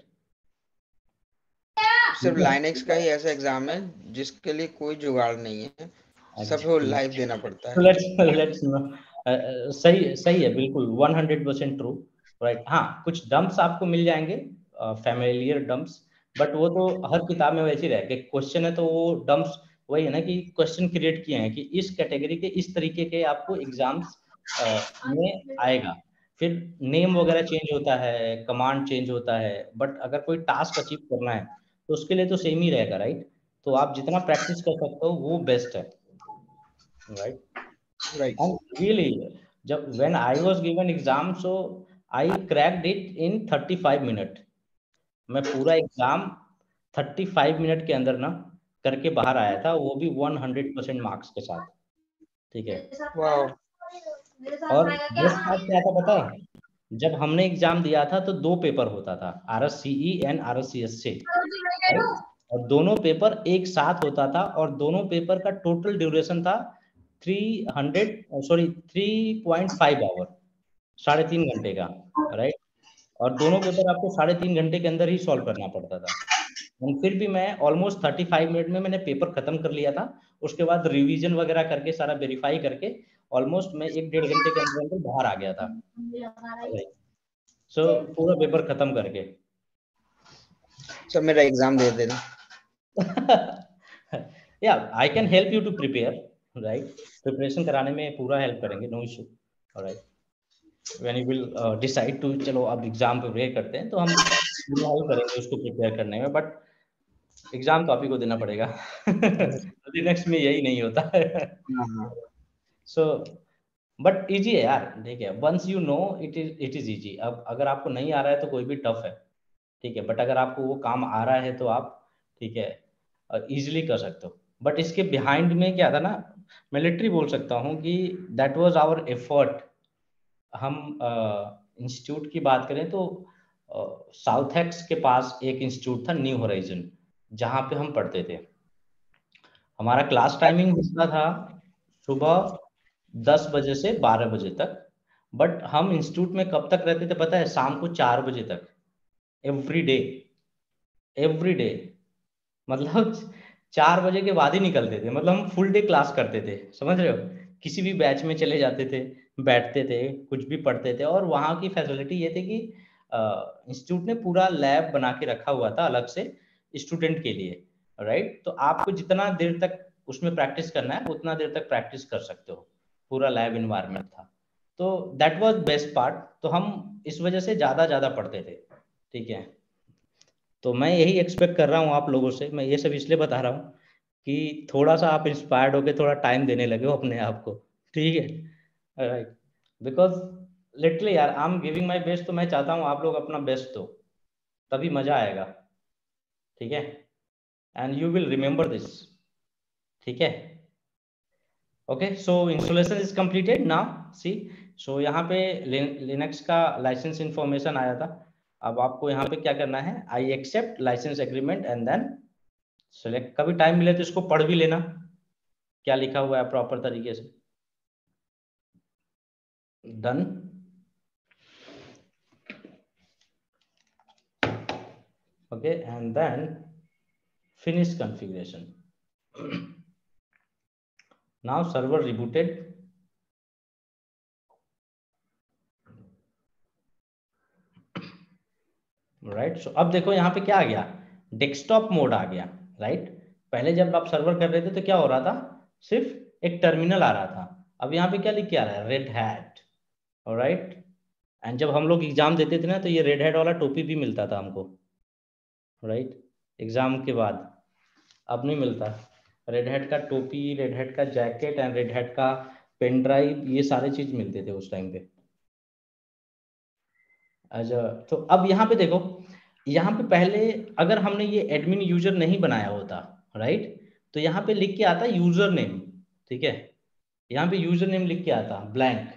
सिर्फ लाइनेक्स का ही ऐसा एग्जाम है जिसके लिए कोई जुगाड़ नहीं है, सबको लाइव देना पड़ता है। लेट्स सही सही है, बिल्कुल 100% ट्रू, राइट। हाँ, कुछ डम्प्स आपको मिल जाएंगे, फैमिलियर डम्प्स, बट वो तो हर किताब में वैसे ही रहे कि क्वेश्चन है तो वो डम्प्स वही है ना, कि क्वेश्चन क्रिएट किए हैं कि इस कैटेगरी के इस तरीके के आपको एग्जाम्स में आएगा। फिर नेम वगैरह चेंज होता है, कमांड चेंज होता है, बट अगर कोई टास्क अचीव करना है तो उसके लिए तो सेम ही रहेगा, राइट। तो आप जितना प्रैक्टिस कर सकते हो वो बेस्ट है, right? Right. And really, when I was given exam, so I cracked it in 35 minutes. मैं पूरा एग्जाम 35 मिनट के अंदर ना करके बाहर आया था, वो भी 100% मार्क्स के साथ, ठीक है। वाओ। और बेस्ट बात क्या था पता है, जब हमने एग्जाम दिया था तो 2 पेपर होता था, RSCE एंड RSCSC, राइट। और दोनों पेपर एक साथ होता था और दोनों पेपर का टोटल ड्यूरेशन था 3.5 आवर, 3.5 घंटे का, राइट। और दोनों पेपर आपको 3.5 घंटे के अंदर ही सॉल्व करना पड़ता था। और फिर भी मैं ऑलमोस्ट 35 मिनट में मैंने पेपर खत्म कर लिया था। उसके बाद रिवीजन वगैरह करके सारा वेरीफाई करके ऑलमोस्ट मैं 1-1.5 घंटे के अंदर अंदर बाहर आ गया था, सो पूरा पेपर खत्म करके। सब मेरा एग्जाम दे देना। Yeah, I can help you to prepare, right? Preparation कराने में पूरा हेल्प करेंगे, no issue, alright. When you will decide to चलो अब एग्जाम प्रिपेयर करते हैं तो हम पूरा हेल्प करेंगे उसको प्रिपेयर करने में, बट एग्जाम तो आप ही को देना पड़ेगा। नेक्स्ट में यही नहीं होता है। सो बट इजी है यार, ठीक है, once you know it is easy. अब अगर आपको नहीं आ रहा है तो कोई भी टफ है, ठीक है, बट अगर आपको वो काम आ रहा है तो आप, ठीक है, इजीली कर सकते हो। बट इसके बिहाइंड में क्या था ना, मैं लिटरली बोल सकता हूँ कि दैट वाज आवर एफर्ट। हम इंस्टीट्यूट की बात करें तो साउथ एक्स के पास एक इंस्टीट्यूट था, न्यू होराइजन, जहाँ पे हम पढ़ते थे। हमारा क्लास टाइमिंग होता था सुबह 10 बजे से 12 बजे तक, बट हम इंस्टीट्यूट में कब तक रहते थे पता है, शाम को 4 बजे तक, एवरी डे, एवरी डे। मतलब 4 बजे के बाद ही निकलते थे, मतलब हम फुल डे क्लास करते थे, समझ रहे हो, किसी भी बैच में चले जाते थे। बैठते थे, कुछ भी पढ़ते थे, और वहाँ की फैसिलिटी ये थी कि इंस्टीट्यूट ने पूरा लैब बना के रखा हुआ था अलग से स्टूडेंट के लिए, राइट। तो आपको जितना देर तक उसमें प्रैक्टिस करना है उतना देर तक प्रैक्टिस कर सकते हो, पूरा लैब इन्वायरमेंट था। तो दैट वाज बेस्ट पार्ट। तो हम इस वजह से ज़्यादा पढ़ते थे, ठीक है। तो मैं यही एक्सपेक्ट कर रहा हूँ आप लोगों से, मैं ये सब इसलिए बता रहा हूँ कि थोड़ा सा आप इंस्पायर्ड होकर थोड़ा टाइम देने लगे हो अपने आप को, ठीक है, राइट। बिकॉज लिटरली यार I am giving my best, तो मैं चाहता हूँ आप लोग अपना बेस्ट दो, तभी मजा आएगा, ठीक है। And you will remember this, ठीक है। Okay, so installation is completed now, see. So यहाँ पे लिनक्स का लाइसेंस इंफॉर्मेशन आया था। अब आपको यहाँ पे क्या करना है, I accept licence agreement and then select. कभी टाइम मिले तो इसको पढ़ भी लेना, क्या लिखा हुआ है प्रॉपर तरीके से। Done. Okay, and then finish configuration. Now server rebooted, right. So अब देखो यहाँ पे क्या आ गया, डेस्कटॉप मोड आ गया, राइट। पहले जब आप सर्वर कर रहे थे तो क्या हो रहा था, सिर्फ एक टर्मिनल आ रहा था। अब यहाँ पे क्या लिख के आ रहा है, रेड हैट, राइट। एंड जब हम लोग एग्जाम देते थे ना तो ये रेड हैट वाला टोपी भी मिलता था हमको, राइट, एग्जाम के बाद। अब नहीं मिलता। रेड हैट का टोपी, रेड हैट का जैकेट एंड रेड हैट का पेन ड्राइव, ये सारे चीज मिलते थे उस टाइम पे। अच्छा, तो अब यहाँ पे देखो, यहाँ पे पहले अगर हमने ये एडमिन यूजर नहीं बनाया होता, राइट, तो यहाँ पे लिख के आता यूजर नेम, ठीक है। यहाँ पे यूजर नेम लिख के आता ब्लैंक,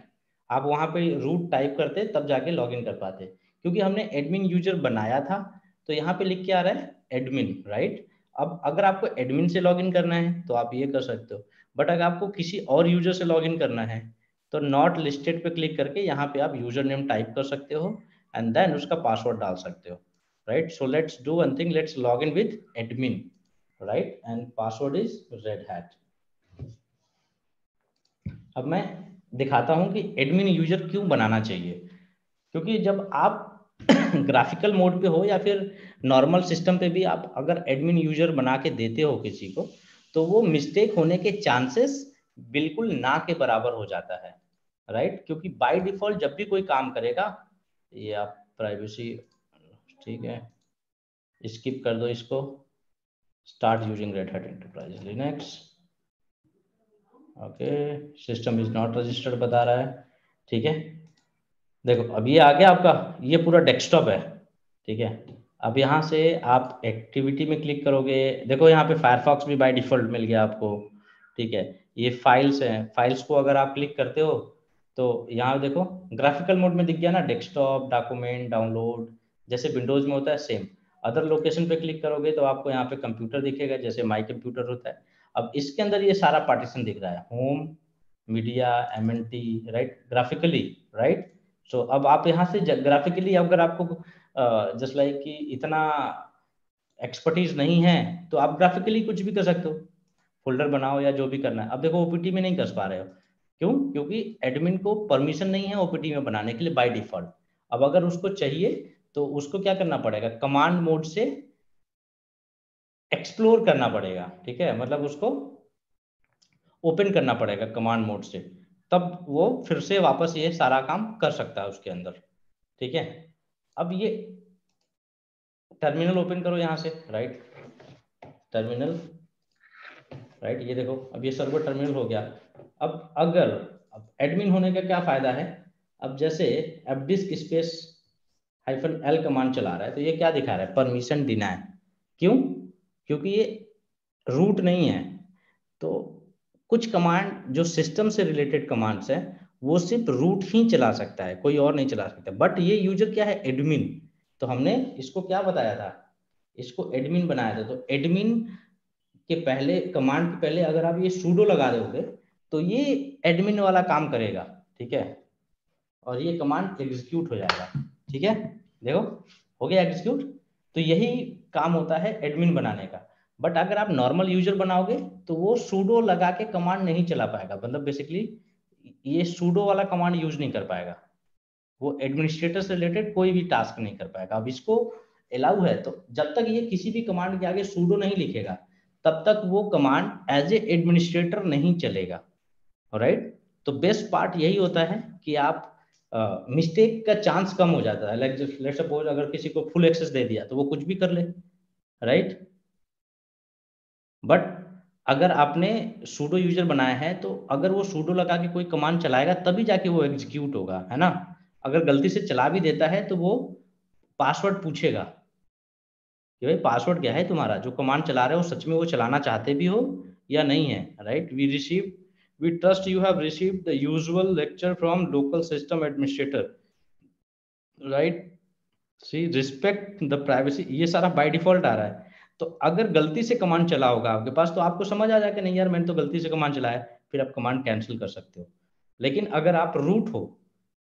आप वहाँ पे रूट टाइप करते तब जाके लॉगिन कर पाते। क्योंकि हमने एडमिन यूजर बनाया था तो यहाँ पे लिख के आ रहा है एडमिन, राइट। अब अगर आपको एडमिन से लॉगिन करना है तो आप ये कर सकते हो, बट अगर आपको किसी और यूजर से लॉगिन करना है तो नॉट लिस्टेड पे क्लिक करके यहाँ पे आप यूजर नेम टाइप कर सकते हो एंड देन उसका पासवर्ड डाल सकते हो, right. So let's do one thing, let's log in with admin, right, and password is red hat. अब मैं दिखाता हूं कि एडमिन यूजर क्यों बनाना चाहिए। क्योंकि जब आप ग्राफिकल मोड पे हो या फिर नॉर्मल सिस्टम पे भी आप अगर एडमिन यूजर बना के देते हो किसी को, तो वो मिस्टेक होने के चांसेस बिल्कुल ना के बराबर हो जाता है, राइट। क्योंकि बाय डिफॉल्ट जब भी कोई काम करेगा, ये आप प्राइवेसी, ठीक है, स्किप कर दो इसको, start using red hat enterprise Linux, okay, system is not registered बता रहा है, ठीक है। देखो अब ये आ गया आपका, ये पूरा डेस्कटॉप है, ठीक है। अब यहाँ से आप एक्टिविटी में क्लिक करोगे, देखो यहाँ पे फायरफॉक्स भी बाय डिफॉल्ट मिल गया आपको, ठीक है। ये फाइल्स हैं, फाइल्स को अगर आप क्लिक करते हो तो यहाँ देखो ग्राफिकल मोड में दिख गया ना, डेस्कटॉप, डॉक्यूमेंट, डाउनलोड, जैसे विंडोज में होता है सेम। अदर लोकेशन पे क्लिक करोगे तो आपको यहाँ पे कंप्यूटर दिखेगा, जैसे माई कंप्यूटर होता है। अब इसके अंदर ये सारा पार्टीशन दिख रहा है, home, media, MNT, right, graphically, right. So अब आप यहाँ से ग्राफिकली अगर आपको जस्ट लाइक कि इतना एक्सपर्टीज नहीं है तो आप ग्राफिकली कुछ भी कर सकते हो, फोल्डर बनाओ या जो भी करना है। अब देखो ओपीटी में नहीं कर पा रहे हो, क्यों? क्योंकि एडमिन को परमिशन नहीं है ओपीटी में बनाने के लिए बाय डिफॉल्ट। अब अगर उसको चाहिए तो उसको क्या करना पड़ेगा, कमांड मोड से एक्सप्लोर करना पड़ेगा, ठीक है, मतलब उसको ओपन करना पड़ेगा कमांड मोड से, तब वो फिर से वापस ये सारा काम कर सकता है उसके अंदर, ठीक है। अब ये टर्मिनल ओपन करो यहाँ से, राइट, टर्मिनल, राइट, ये देखो अब ये सर्वर टर्मिनल हो गया। अब एडमिन होने का क्या फायदा है, अब जैसे fdisk स्पेस -l कमांड चला रहा है तो ये क्या दिखा रहा है, परमिशन डिनाय। क्यों? क्योंकि ये रूट नहीं है। तो कुछ कमांड जो सिस्टम से रिलेटेड कमांड्स है वो सिर्फ रूट ही चला सकता है, कोई और नहीं चला सकता। बट ये यूजर क्या है, एडमिन, तो हमने इसको क्या बताया था, इसको एडमिन बनाया था। तो एडमिन के पहले, कमांड के पहले अगर आप ये sudo लगा दोगे तो ये एडमिन वाला काम करेगा, ठीक है, और ये कमांड एग्जीक्यूट हो जाएगा, ठीक है। देखो हो गया एग्जीक्यूट। तो यही काम होता है एडमिन बनाने का। बट अगर आप नॉर्मल यूजर बनाओगे तो वो sudo लगा के कमांड नहीं चला पाएगा, मतलब बेसिकली ये सूडो वाला कमांड यूज नहीं कर पाएगा, वो एडमिनिस्ट्रेटर से रिलेटेड कोई भी टास्क नहीं कर पाएगा। अब इसको अलाउ है, तो जब तक ये किसी भी कमांड के आगे सूडो नहीं लिखेगा तब तक वो कमांड एज ए एडमिनिस्ट्रेटर नहीं चलेगा, राइट। तो बेस्ट पार्ट यही होता है कि आप मिस्टेक का चांस कम हो जाता है। लाइक लेट्स सपोज अगर किसी को फुल एक्सेस दे दिया तो वो कुछ भी कर ले, राइट। बट अगर आपने सूडो यूजर बनाया है तो अगर वो सूडो लगा के कोई कमांड चलाएगा तभी जाके वो एग्जीक्यूट होगा, है ना। अगर गलती से चला भी देता है तो वो पासवर्ड पूछेगा कि भाई पासवर्ड क्या है तुम्हारा, जो कमांड चला रहे हो सच में वो चलाना चाहते भी हो या नहीं है, right. We trust you have received the usual lecture from local system administrator, right. See respect the privacy, ये सारा बाय डिफॉल्ट आ रहा है। तो अगर गलती से कमांड चला होगा आपके पास तो आपको समझ आ जाएगा नहीं यार मैंने तो गलती से कमांड चलाया, फिर आप कमांड कैंसिल कर सकते हो। लेकिन अगर आप रूट हो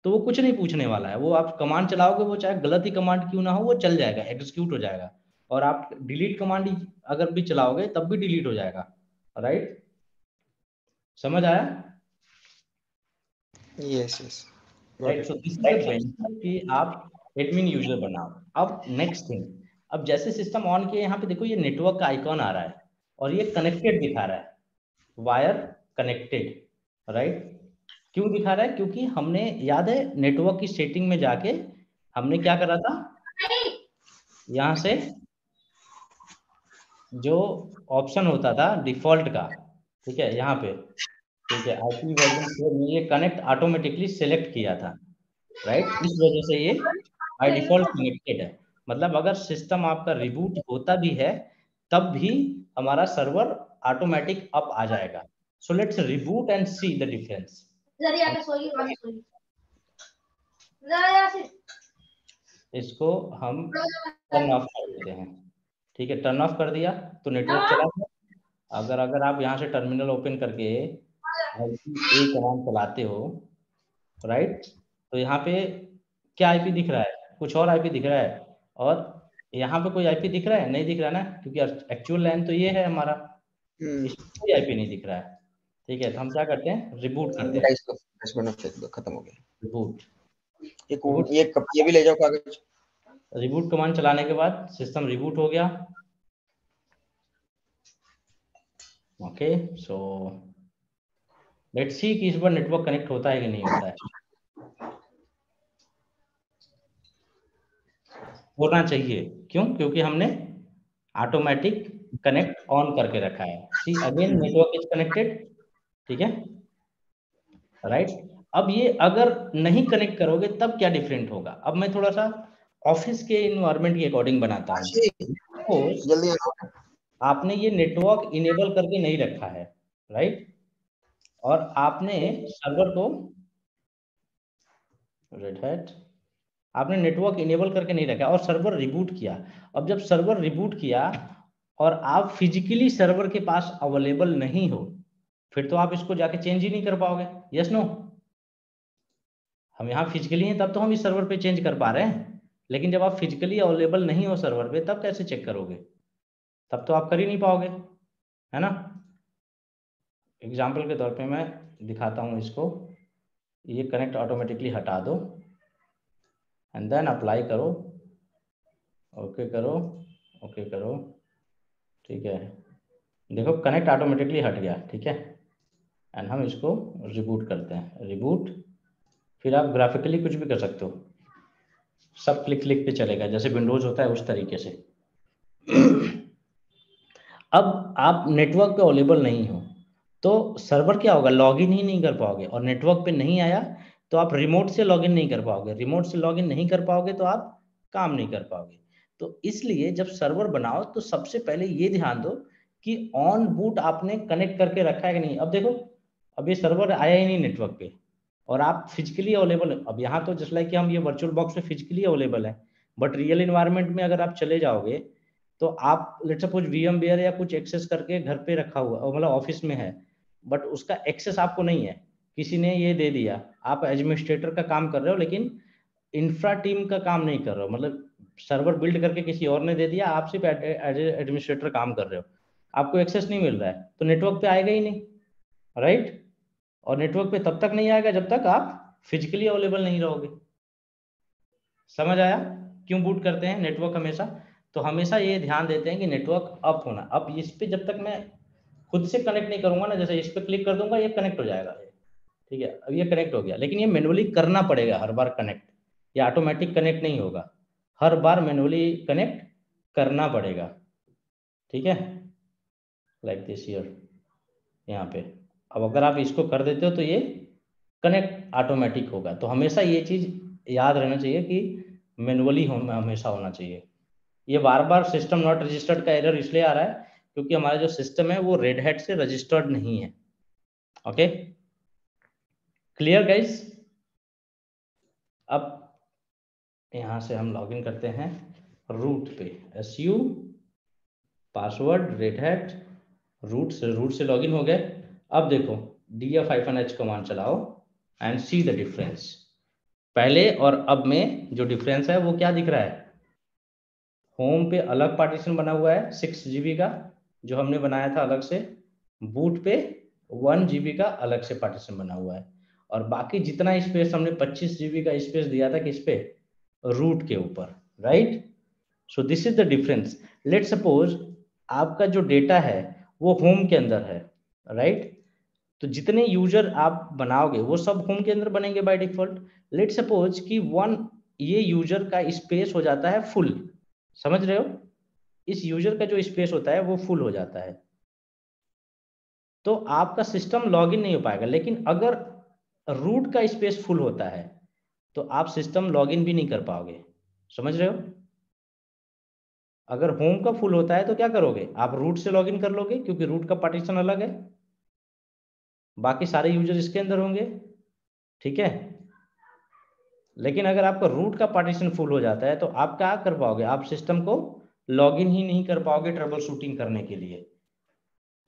तो वो कुछ नहीं पूछने वाला है, वो आप कमांड चलाओगे वो चाहे गलत ही कमांड क्यों ना हो वो चल जाएगा, एग्जीक्यूट हो जाएगा। और आप डिलीट कमांड अगर भी चलाओगे तब भी डिलीट हो जाएगा, राइट। समझ आया? Yes yes right. So this is the benefit कि आप एडमिन यूजर बनाओ। अब नेक्स्ट थिंग, अब जैसे सिस्टम ऑन किया यहाँ पे देखो ये नेटवर्क का आइकॉन आ रहा है और ये कनेक्टेड दिखा रहा है, वायर कनेक्टेड, राइट। क्यों दिखा रहा है? क्योंकि हमने याद है नेटवर्क की सेटिंग में जाके हमने क्या करा था, यहाँ से जो ऑप्शन होता था डिफॉल्ट का, ठीक है, यहाँ पे, ठीक है, आईपी वर्जन 4 में ये कनेक्ट ऑटोमेटिकली सेलेक्ट किया था, राइट। इस वजह से ये बाय डिफॉल्ट कनेक्टेड है। मतलब अगर सिस्टम आपका रिबूट होता भी है तब भी हमारा सर्वर ऑटोमेटिक अप आ जाएगा। So let's reboot and see the difference. इसको हम टर्न ऑफ कर देते हैं, ठीक है। टर्न ऑफ कर दिया तो नेटवर्क चला गया। अगर आप यहाँ से टर्मिनल ओपन करके ए कमांड चलाते हो, राइट, तो यहाँ पे क्या आईपी दिख रहा है? कुछ और आईपी दिख रहा है। और यहाँ पे कोई आईपी दिख रहा है? नहीं दिख रहा ना, क्योंकि एक्चुअल लैन तो ये है हमारा, इसमें कोई आईपी नहीं दिख रहा है, ठीक है। तो हम क्या करते हैं, रिबूट करते हैं। खत्म हो गया। रिबूट, ये भी ले जाओ कागज। रिबूट कमांड चलाने के बाद सिस्टम रिबूट हो गया। ओके, सो लेट्स सी कि इस बार नेटवर्क कनेक्ट होता है कि नहीं होता है। होना चाहिए, क्यों? क्योंकि हमने ऑटोमेटिक कनेक्ट ऑन करके रखा है। See again network is connected, ठीक है, राइट। अब ये अगर नहीं कनेक्ट करोगे तब क्या डिफरेंट होगा? अब मैं थोड़ा सा ऑफिस के इन्वायरमेंट के अकॉर्डिंग बनाता हूँ। जल्दी आपने ये नेटवर्क इनेबल करके नहीं रखा है, राइट, और आपने सर्वर को रेड हैट आपने नेटवर्क इनेबल करके नहीं रखा और सर्वर रिबूट किया। अब जब सर्वर रिबूट किया और आप फिजिकली सर्वर के पास अवेलेबल नहीं हो, फिर तो आप इसको जाके चेंज ही नहीं कर पाओगे। Yes no? हम यहाँ फिजिकली हैं तब तो हम इस सर्वर पे चेंज कर पा रहे हैं, लेकिन जब आप फिजिकली अवेलेबल नहीं हो सर्वर पे तब कैसे चेक करोगे? तब तो आप कर ही नहीं पाओगे, है ना। एग्जाम्पल के तौर पे मैं दिखाता हूँ इसको। ये कनेक्ट ऑटोमेटिकली हटा दो एंड देन अप्लाई करो, ओके करो, ओके करो, ठीक है। देखो कनेक्ट ऑटोमेटिकली हट गया, ठीक है। एंड हम इसको रिबूट करते हैं, रिबूट। फिर आप ग्राफिकली कुछ भी कर सकते हो, सब क्लिक क्लिक पे चलेगा जैसे विंडोज होता है उस तरीके से। अब आप नेटवर्क पे अवेलेबल नहीं हो तो सर्वर क्या होगा, लॉगिन ही नहीं कर पाओगे। और नेटवर्क पे नहीं आया तो आप रिमोट से लॉगिन नहीं कर पाओगे, रिमोट से लॉगिन नहीं कर पाओगे तो आप काम नहीं कर पाओगे। तो इसलिए जब सर्वर बनाओ तो सबसे पहले ये ध्यान दो कि ऑन बूट आपने कनेक्ट करके रखा है कि नहीं। अब देखो अब ये सर्वर आया ही नहीं नेटवर्क पे और आप फिजिकली अवेलेबल। अब यहाँ तो जस्ट लाइक कि हम ये वर्चुअल बॉक्स में फिजिकली अवेलेबल है, बट रियल इन्वायरमेंट में अगर आप चले जाओगे तो आप लेट्स सपोज VMware या कुछ एक्सेस करके घर पे रखा हुआ, मतलब ऑफिस में है, बट उसका एक्सेस आपको नहीं है, किसी ने ये दे दिया। आप एडमिनिस्ट्रेटर का काम कर रहे हो लेकिन इंफ्रा टीम का काम नहीं कर रहे हो, मतलब सर्वर बिल्ड करके किसी और ने दे दिया, आप सिर्फ एडमिनिस्ट्रेटर काम कर रहे हो, आपको एक्सेस नहीं मिल रहा है तो नेटवर्क पे आएगा ही नहीं, राइट। और नेटवर्क पे तब तक नहीं आएगा जब तक आप फिजिकली अवेलेबल नहीं रहोगे। समझ आया क्यों बूट करते हैं नेटवर्क हमेशा? तो हमेशा ये ध्यान देते हैं कि नेटवर्क अप होना। अब इस पे जब तक मैं खुद से कनेक्ट नहीं करूंगा ना, जैसे इस पे क्लिक कर दूंगा ये कनेक्ट हो जाएगा, ठीक है, अब ये कनेक्ट हो गया, लेकिन ये मैनुअली करना पड़ेगा हर बार कनेक्ट, ये ऑटोमेटिक कनेक्ट नहीं होगा, हर बार मैनुअली कनेक्ट करना पड़ेगा, ठीक है, लाइक दिस हियर यहाँ पे। अब अगर आप इसको कर देते हो तो ये कनेक्ट ऑटोमेटिक होगा। तो हमेशा ये चीज याद रहना चाहिए कि मैनुअली हमेशा होना चाहिए। ये बार बार सिस्टम नॉट रजिस्टर्ड का एरर इसलिए आ रहा है क्योंकि हमारा जो सिस्टम है वो रेड हैट से रजिस्टर्ड नहीं है। Okay, clear guys? अब यहां से हम लॉगिन करते हैं रूट पे, su password Red Hat root से लॉगिन हो गए। अब देखो df-h कमांड चलाओ एंड सी द डिफरेंस। पहले और अब में जो डिफरेंस है वो क्या दिख रहा है? होम पे अलग पार्टीशन बना हुआ है 6 GB का जो हमने बनाया था अलग से, बूट पे 1 GB का अलग से पार्टीशन बना हुआ है, और बाकी जितना स्पेस हमने 25 GB का स्पेस दिया था किस पे? रूट के ऊपर, right? So this is the difference. Let suppose आपका जो डेटा है वो होम के अंदर है, राइट? तो जितने यूजर आप बनाओगे वो सब होम के अंदर बनेंगे बाय डिफॉल्ट। लेट सपोज कि ये यूजर का स्पेस हो जाता है फुल, समझ रहे हो? इस यूजर का जो स्पेस होता है वो फुल हो जाता है, तो आपका सिस्टम लॉगिन नहीं हो पाएगा। लेकिन अगर रूट का स्पेस फुल होता है तो आप सिस्टम लॉगिन भी नहीं कर पाओगे, समझ रहे हो? अगर होम का फुल होता है तो क्या करोगे? आप रूट से लॉगिन कर लोगे क्योंकि रूट का पार्टीशन अलग है, बाकी सारे यूजर इसके अंदर होंगे, ठीक है। लेकिन अगर आपका रूट का पार्टीशन फुल हो जाता है तो आप क्या कर पाओगे? आप सिस्टम को लॉगिन ही नहीं कर पाओगे ट्रबल शूटिंग करने के लिए।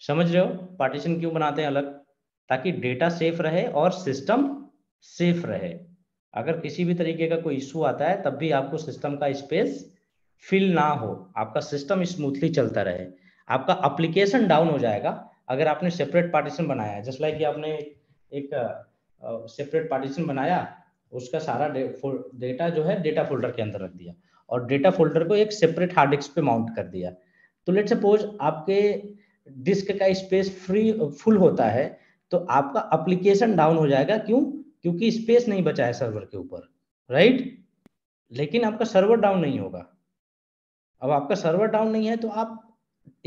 समझ रहे हो पार्टीशन क्यों बनाते हैं अलग? ताकि डेटा सेफ रहे और सिस्टम सेफ रहे। अगर किसी भी तरीके का कोई इशू आता है तब भी आपको सिस्टम का स्पेस फिल ना हो, आपका सिस्टम स्मूथली चलता रहे। आपका एप्लीकेशन डाउन हो जाएगा अगर आपने सेपरेट पार्टीशन बनाया है। जस्ट लाइक आपने एक सेपरेट पार्टीशन बनाया, उसका सारा डेटा जो है डेटा फोल्डर के अंदर रख दिया और डेटा फोल्डर को एक सेपरेट हार्ड डिस्क पे माउंट कर दिया। तो लेट सपोज आपके डिस्क का स्पेस फुल होता है तो आपका एप्लीकेशन डाउन हो जाएगा। क्यों? क्योंकि स्पेस नहीं बचा है सर्वर के ऊपर, राइट? लेकिन आपका सर्वर डाउन नहीं होगा। अब आपका सर्वर डाउन नहीं है तो आप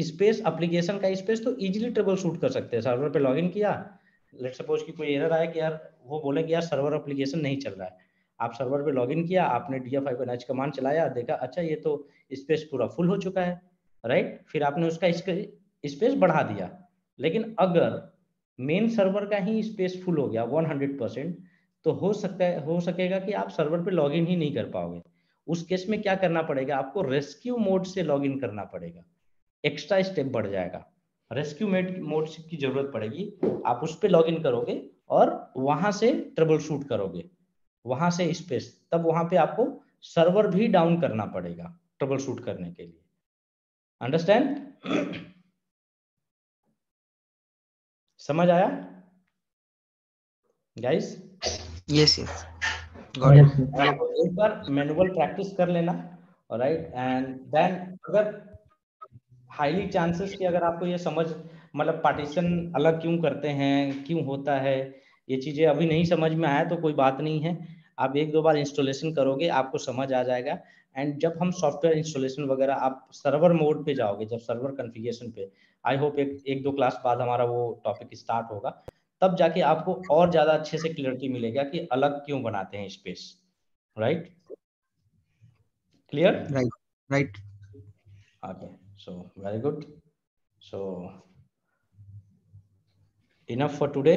स्पेस, एप्लीकेशन का स्पेस तो इजीली ट्रबल शूट कर सकते हैं। सर्वर पे लॉगिन किया, लेट सपोज कि कोई एरर आया कि यार वो बोले कि यार सर्वर एप्लीकेशन नहीं चल रहा है, आप सर्वर पे लॉगिन किया, आपने df-h कमांड चलाया, देखा अच्छा ये तो स्पेस पूरा फुल हो चुका है, राइट? फिर आपने उसका स्पेस बढ़ा दिया। लेकिन अगर मेन सर्वर का ही स्पेस फुल हो गया 100%, तो हो सकेगा कि आप सर्वर पे लॉगिन ही नहीं कर पाओगे। उस केस में क्या करना पड़ेगा? आपको रेस्क्यू मोड से लॉगिन करना पड़ेगा, एक्स्ट्रा स्टेप बढ़ जाएगा। रेस्क्यू मोड की जरूरत पड़ेगी, आप उस पर लॉगिन करोगे और वहां से ट्रबल शूट करोगे, वहां से स्पेस, तब वहां पे आपको सर्वर भी डाउन करना पड़ेगा ट्रबल शूट करने के लिए। अंडरस्टैंड? समझ आया guys? Yes yes got it. एक बार मैनुअल प्रैक्टिस कर लेना, राइट? एंड देन अगर हाईली चांसेस कि अगर आपको ये समझ, मतलब पार्टीशन अलग क्यों करते हैं, क्यों होता है, ये चीजें अभी नहीं समझ में आया तो कोई बात नहीं है, आप एक दो बार इंस्टॉलेशन करोगे आपको समझ आ जाएगा। एंड जब हम सॉफ्टवेयर इंस्टॉलेशन वगैरह, आप सर्वर मोड पे जाओगे, जब सर्वर कॉन्फ़िगरेशन पे, आई होप एक दो क्लास बाद हमारा वो टॉपिक स्टार्ट होगा, तब जाके आपको और ज्यादा अच्छे से क्लियरिटी मिलेगा कि अलग क्यों बनाते हैं space, right? Clear? Right right. Okay, so very good. So enough for today.